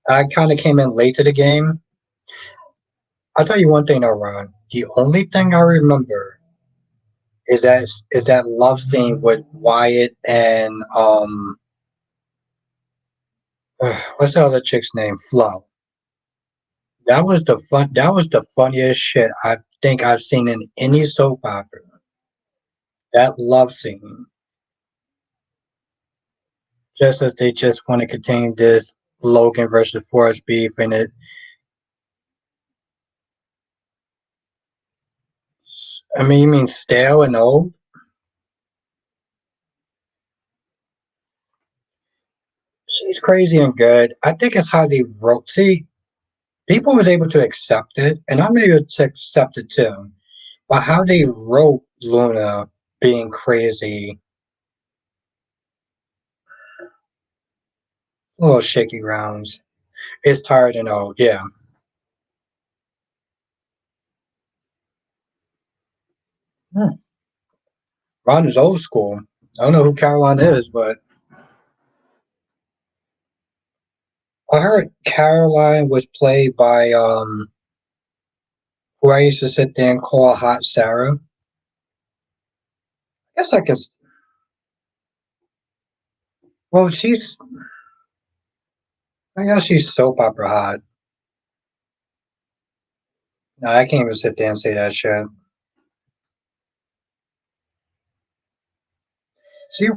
I kind of came in late to the game. I'll tell you one thing though, Ron. The only thing I remember is that love scene with Wyatt and what's the other chick's name? Flo. That was the funniest shit I think I've seen in any soap opera. That love scene. Just as they just want to continue this Logan versus Forrest beef and it I mean you mean stale and old? She's crazy and good. I think it's how they wrote. See, people was able to accept it, and I'm able to accept it too. But how they wrote Luna being crazy, little shaky rounds. It's tired and old. Yeah, hmm. Ron is old school. I don't know who Caroline is, but I heard Caroline was played by who I used to sit there and call Hot Sarah. I guess I can. Well, she's. I guess she's soap opera hot. No, I can't even sit there and say that shit. She.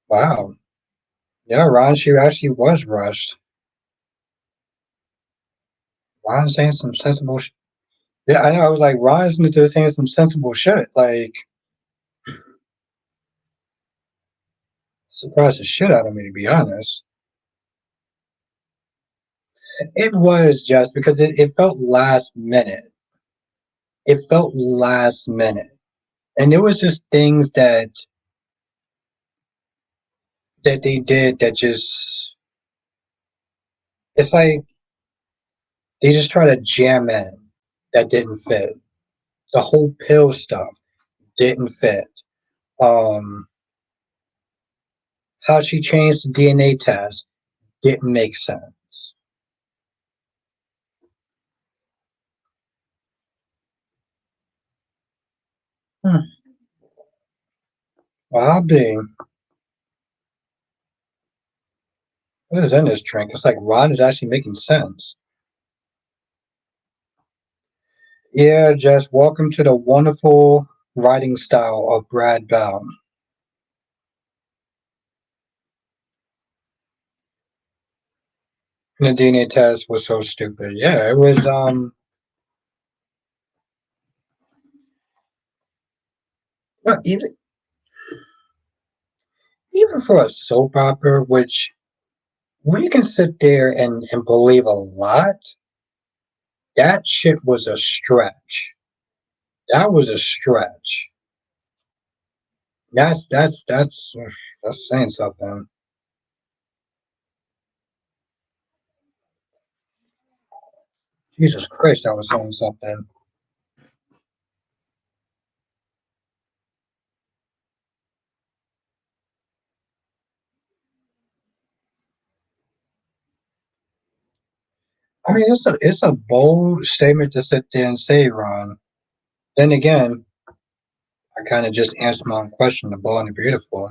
Wow. Yeah, Ron. She actually was rushed. Ron saying some sensible. Yeah, I know. I was like, Ron's into saying some sensible shit. Like, surprised the shit out of me, to be honest. It was just because it felt last minute. It felt last minute. And it was just things that they did that just it's like they just try to jam in that didn't fit. The whole pill stuff didn't fit. Um how she changed the DNA test didn't make sense. Hmm. Well, I'll be. What is in this drink? It's like Ron is actually making sense. Yeah, Jess, welcome to the wonderful writing style of Brad Bell. And the DNA test was so stupid. Yeah, it was well, even for a soap opera, which we can sit there and believe a lot, that shit was a stretch. That was a stretch. That's saying something. Jesus Christ, that was saying something. I mean, it's a bold statement to sit there and say, Ron. Then again, I kind of just answered my own question, the bold and the beautiful.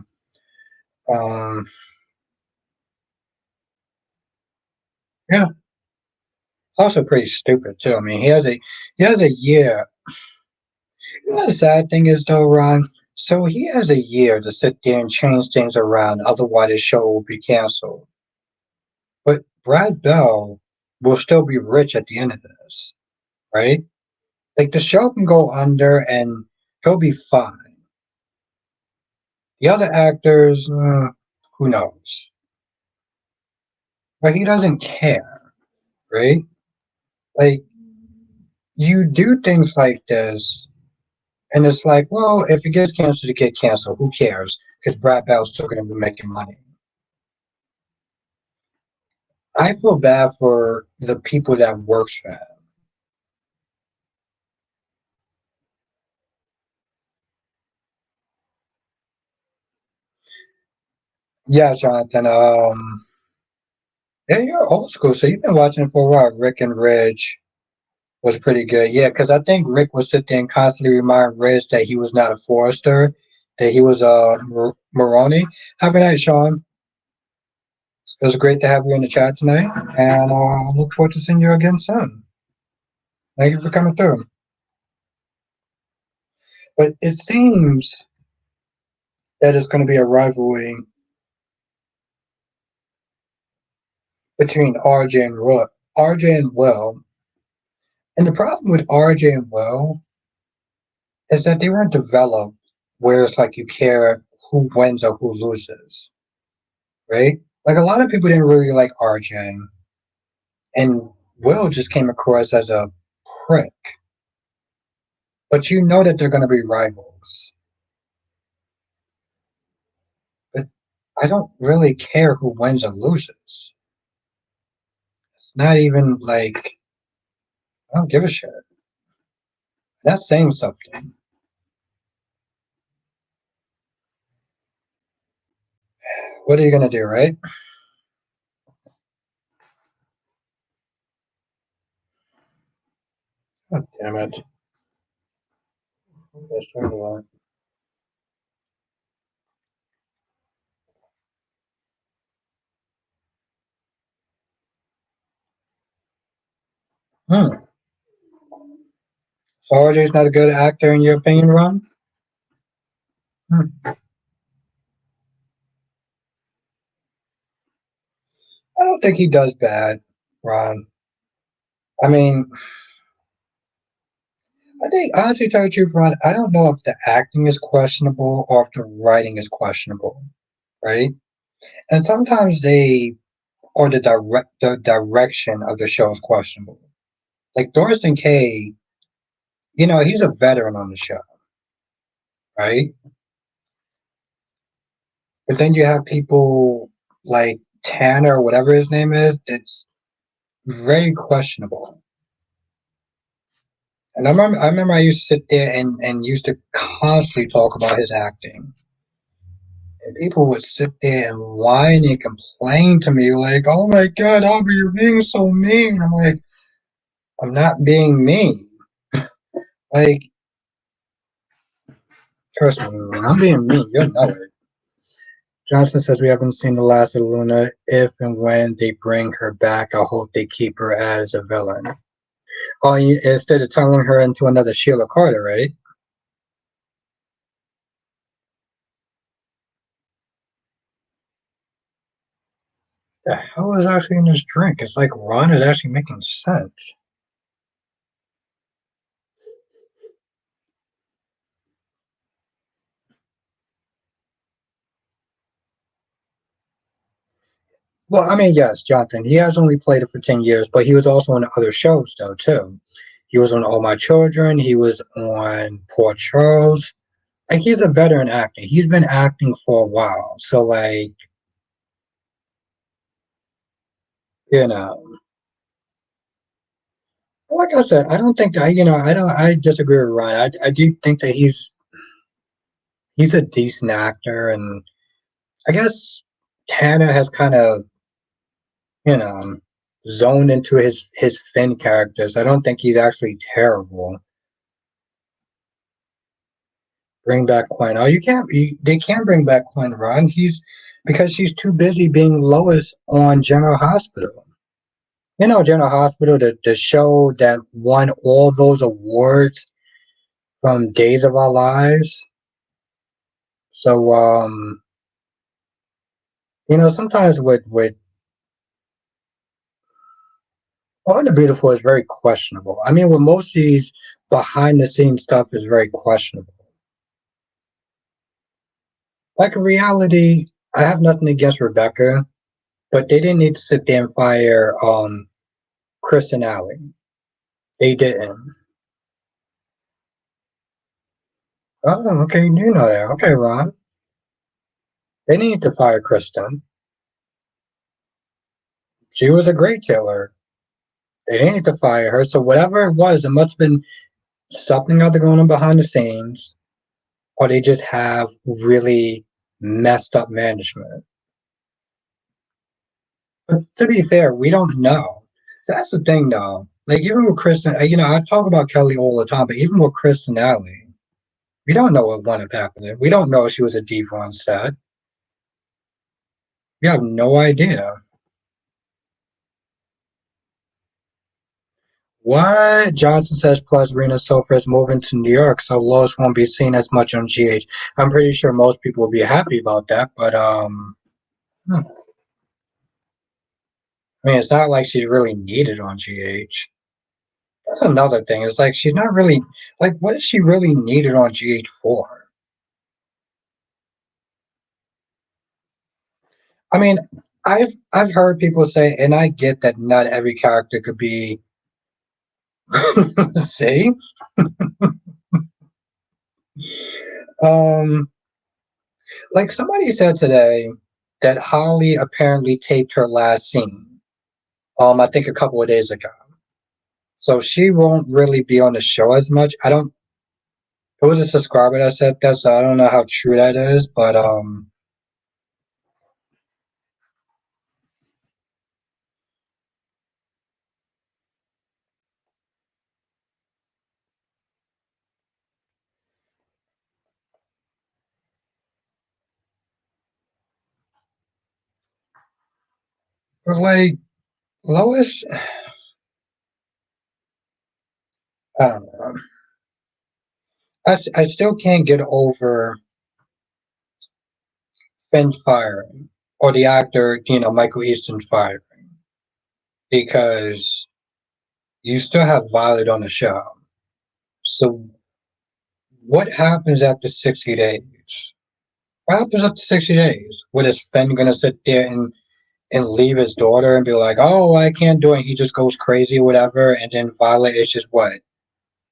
Um, yeah, also pretty stupid too. I mean, he has a year. You know, the sad thing is though, Ron. So he has a year to sit there and change things around. Otherwise, the show will be canceled. But Brad Bell will still be rich at the end of this, right? Like the show can go under and he'll be fine. The other actors, who knows? But he doesn't care, right? Like you do things like this, and it's like, well, if it gets canceled, it get canceled. Who cares? Because Brad Bell's still going to be making money. I feel bad for the people that works for him. Yeah, Jonathan. Yeah, you're old school, so you've been watching for a while. Rick and Ridge was pretty good. Yeah, because I think Rick would sit there and constantly remind Ridge that he was not a Forrester, that he was a Maroney. Have a night, Sean. It was great to have you in the chat tonight, and I look forward to seeing you again soon. Thank you for coming through. But it seems that it's going to be a rivalry between RJ and RJ and Will. And the problem with RJ and Will is that they weren't developed where it's like you care who wins or who loses, right? Like a lot of people didn't really like RJ, and Will just came across as a prick. But you know that they're going to be rivals. But I don't really care who wins or loses. It's not even like I don't give a shit. That's saying something. What are you gonna do, right? Oh, damn it. That's totally Hmm. So RJ's not a good actor in your opinion, Ron? Hmm. I don't think he does bad, Ron. I mean, I think honestly, to tell you the truth, Ron, I don't know if the acting is questionable or if the writing is questionable, right? And sometimes the direction of the show is questionable. Like Dorsey Kay, he's a veteran on the show, right? But then you have people like Tanner, or whatever his name is, it's very questionable. And I remember I used to sit there and used to constantly talk about his acting. And people would sit there and whine and complain to me like, "Oh my God, Albert, you're being so mean." I'm like, "I'm not being mean. Like, trust me, when I'm being mean, you'll know it." Johnson says we haven't seen the last of Luna. If and when they bring her back, I hope they keep her as a villain. Oh, instead of turning her into another Sheila Carter, right? The hell is actually in this drink? It's like Ron is actually making sense. Well, I mean, yes, Jonathan. He has only played it for 10 years, but he was also on other shows though too. He was on All My Children. He was on Port Charles. Like he's a veteran actor. He's been acting for a while. So you know, like I said, I don't think I don't. I disagree with Ryan. I do think that he's a decent actor, and I guess Tanner has kind of you know zoned into his Finn characters. I don't think he's actually terrible. Bring back Quinn. Oh, you can't. They can't bring back Quinn, Ron. He's because she's too busy being Lois on General Hospital. General Hospital, the show that won all those awards from Days of Our Lives. So, sometimes with All the Beautiful is very questionable. I mean, with most of these behind the scenes stuff is very questionable. Like in reality, I have nothing against Rebecca, but they didn't need to sit there and fire Chris and Allie. They didn't. Oh, okay, you do know that. Okay, Ron. They need to fire Kristen. She was a great killer. They didn't need to fire her. So whatever it was, it must have been something other going on behind the scenes, or they just have really messed up management. But to be fair, we don't know. So that's the thing, though. Like even with Kristen, I talk about Kelly all the time, but even with Kristen Alley, we don't know what wound up happening. We don't know if she was a diva on set. We have no idea. What? Johnson says plus Rena Sofer is moving to New York, so Lois won't be seen as much on GH. I'm pretty sure most people will be happy about that, but I mean, it's not like she's really needed on GH. That's another thing. It's like she's not really like what is she really needed on GH for? I mean, I've heard people say, and I get that not every character could be. See, um, like somebody said today that Holly apparently taped her last scene. I think a couple of days ago. So she won't really be on the show as much. I don't. It was a subscriber that said that, so I don't know how true that is. But like Lois, I don't know. I still can't get over Finn firing or the actor, Michael Easton firing because you still have Violet on the show. So what happens after 60 days? What happens after 60 days? What is Finn gonna sit there and leave his daughter and be like, "Oh, I can't do it." He just goes crazy, whatever. And then Violet is just what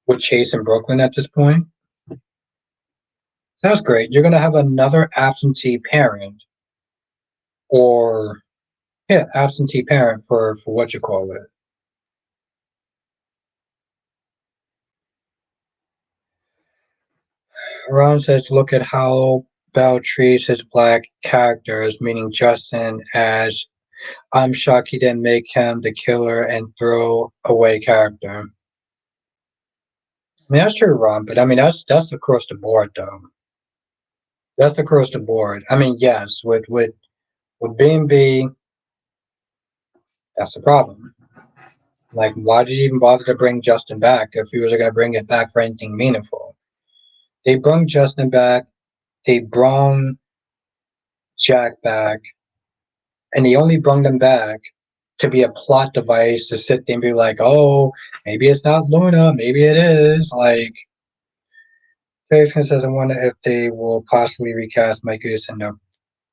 with Chase in Brooklyn at this point. That's great. You're gonna have another absentee parent, or yeah, absentee parent for what you call it. Ron says, "Look at how Bell treats his black characters, meaning Justin as I'm shocked he didn't make him the killer and throw away character." I mean, that's true, Ron, but I mean that's across the board, though. That's across the board. I mean, yes, with B&B, that's the problem. Like, why did you even bother to bring Justin back if you was going to bring it back for anything meaningful? They brung Justin back. They brung Jack back, and they only brung them back to be a plot device to sit there and be like, "Oh, maybe it's not Luna, maybe it is." Like, Jason says, "I wonder if they will possibly recast Mike Goose." And the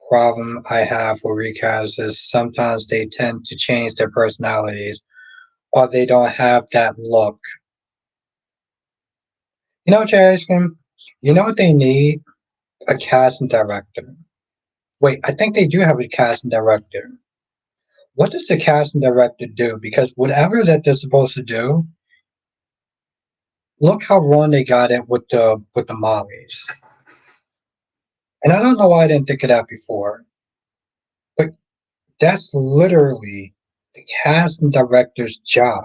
problem I have for recasts is sometimes they tend to change their personalities, or they don't have that look. You know what, Cherry Cream? You know what they need? A casting director. Wait, I think they do have a casting director. What does the casting director do? Because whatever that they're supposed to do, look how wrong they got it with the Mollies. And I don't know why I didn't think of that before, but that's literally the casting director's job.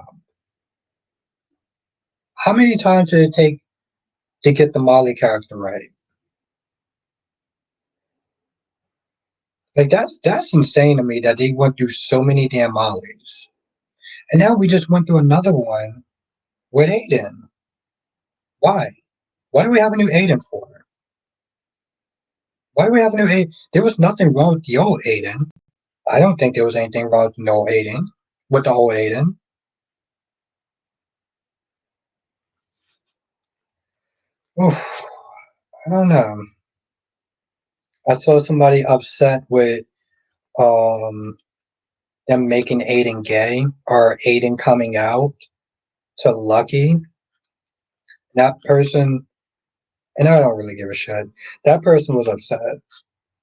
How many times did it take to get the Molly character right? Like that's insane to me that they went through so many damn Mollies. And now we just went through another one with Aiden. Why? Why do we have a new Aiden for? Why do we have a new Aiden? There was nothing wrong with the old Aiden. I don't think there was anything wrong with the old Aiden. With the old Aiden. Oof, I don't know. I saw somebody upset with um them making Aiden gay or Aiden coming out to Lucky. That person, and I don't really give a shit. That person was upset.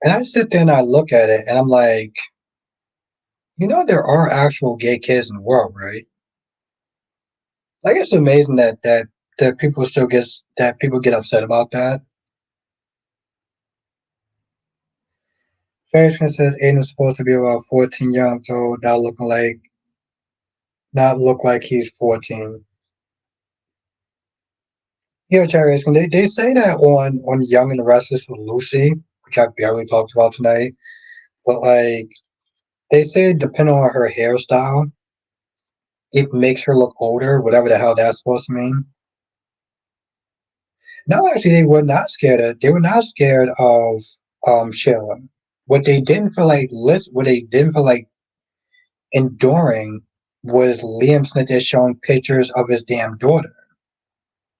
And I sit there and I look at it and I'm like, You know there are actual gay kids in the world, right? Like it's amazing that people still get upset about that. Ferris says Aiden's supposed to be about 14 years old, not look like he's 14. Yeah, Cherry, they say that on Young and the Restless with Lucy, which I barely talked about tonight, but like they say depending on her hairstyle, it makes her look older, whatever the hell that's supposed to mean. No, actually, they were not scared of Sheila. What they didn't feel like enduring was Liam Smith showing pictures of his damn daughter.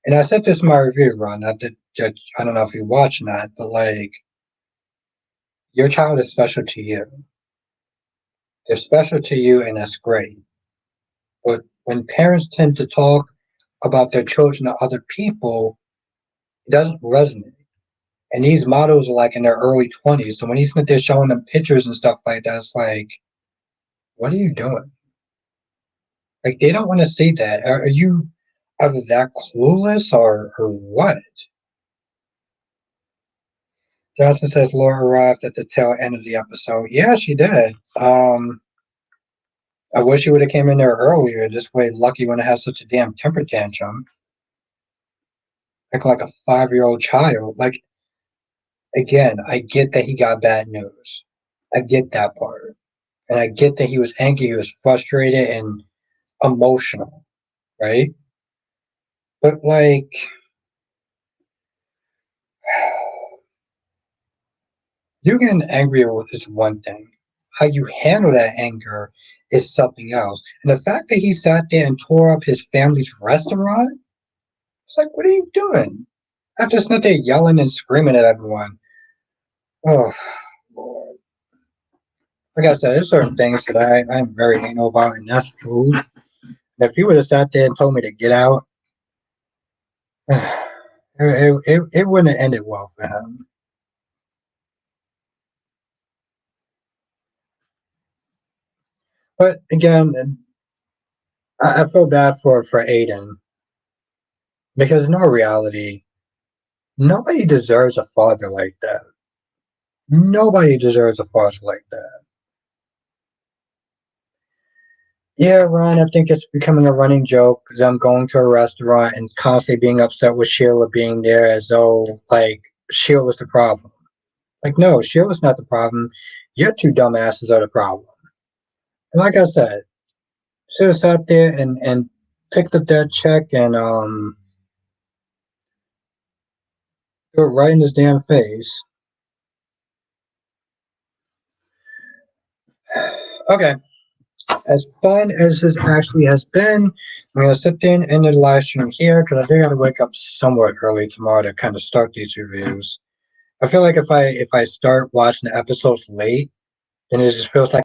And I said this in my review, Ron. I don't know if you watched that, but like your child is special to you. They're special to you, and that's great. But when parents tend to talk about their children to other people, it doesn't resonate. And these models are like in their early 20s. So when he's there showing them pictures and stuff like that, it's like, what are you doing? Like, they don't want to see that. Are you either that clueless or what? Johnson says Laura arrived at the tail end of the episode. Yeah, she did. I wish she would have came in there earlier. This way, Lucky wouldn't have such a damn temper tantrum. Like a 5-year-old child. Like, again, I get that he got bad news. I get that part. And I get that he was angry, he was frustrated and emotional, right? But like, you getting angry is one thing. How you handle that anger is something else. And the fact that he sat there and tore up his family's restaurant, it's like, what are you doing? After sitting there yelling and screaming at everyone. Oh, Lord. Like I said, there's certain things that I'm very anal about, and that's food. And if he would have sat there and told me to get out, it wouldn't have ended well for him. But again, I feel bad for Aiden because in all reality, nobody deserves a father like that. Nobody deserves a father like that. Yeah, Ron, I think it's becoming a running joke because I'm going to a restaurant and constantly being upset with Sheila being there as though like Sheila's the problem. Like, no, Sheila's not the problem. Your two dumbasses are the problem. And like I said, should have sat there and picked up that check and threw it right in his damn face. Okay, as fun as this actually has been, I'm gonna sit there and end the live stream here because I do gotta wake up somewhat early tomorrow to kind of start these reviews. I feel like if I start watching the episodes late, then it just feels like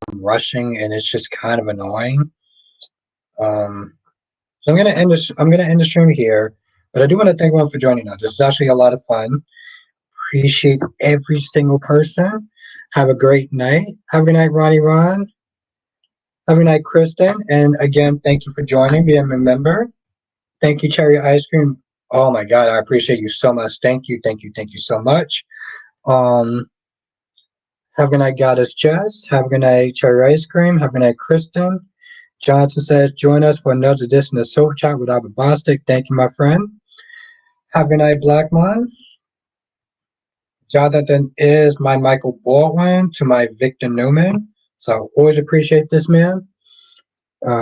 I'm rushing and it's just kind of annoying. Um, so I'm gonna end the stream here, but I do want to thank everyone for joining us. This is actually a lot of fun. Appreciate every single person. Have a great night. Have a good night, Ronnie Ron. Have a good night, Kristen. And again, thank you for joining, being a member. Thank you, Cherry Ice Cream. Oh my God, I appreciate you so much. Thank you so much. Um, have a good night, Goddess Jess. Have a good night, Cherry Ice Cream. Have a good night, Kristen. Johnson says, join us for another edition of Soul Chat with Albert Bostic. Thank you, my friend. Have a good night, Blackmon. Jonathan is my Michael Baldwin to my Victor Newman. So always appreciate this man. Have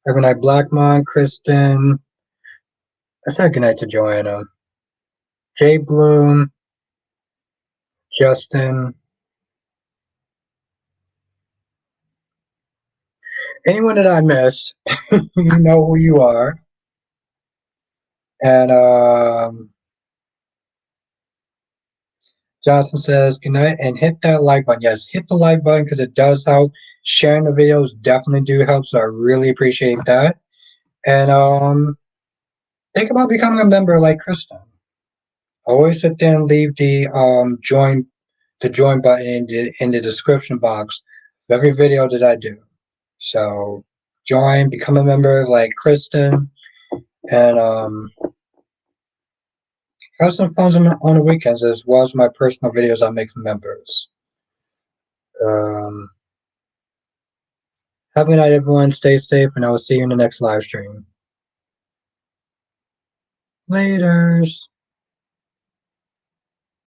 a good night, Blackmon, Kristen. I said good night to Joanna. Jay Bloom, Justin. Anyone that I miss, you know who you are. And Johnson says good night and hit that like button. Yes, hit the like button because it does help. Sharing the videos definitely do help, so I really appreciate that. And think about becoming a member like Kristen. Always sit there and leave the join the join button in the description box of every video that I do. So join, become a member like Kristen, and have some fun on the weekends as well as my personal videos I make for members. Um, have a good night, everyone. Stay safe, and I will see you in the next live stream. Laters.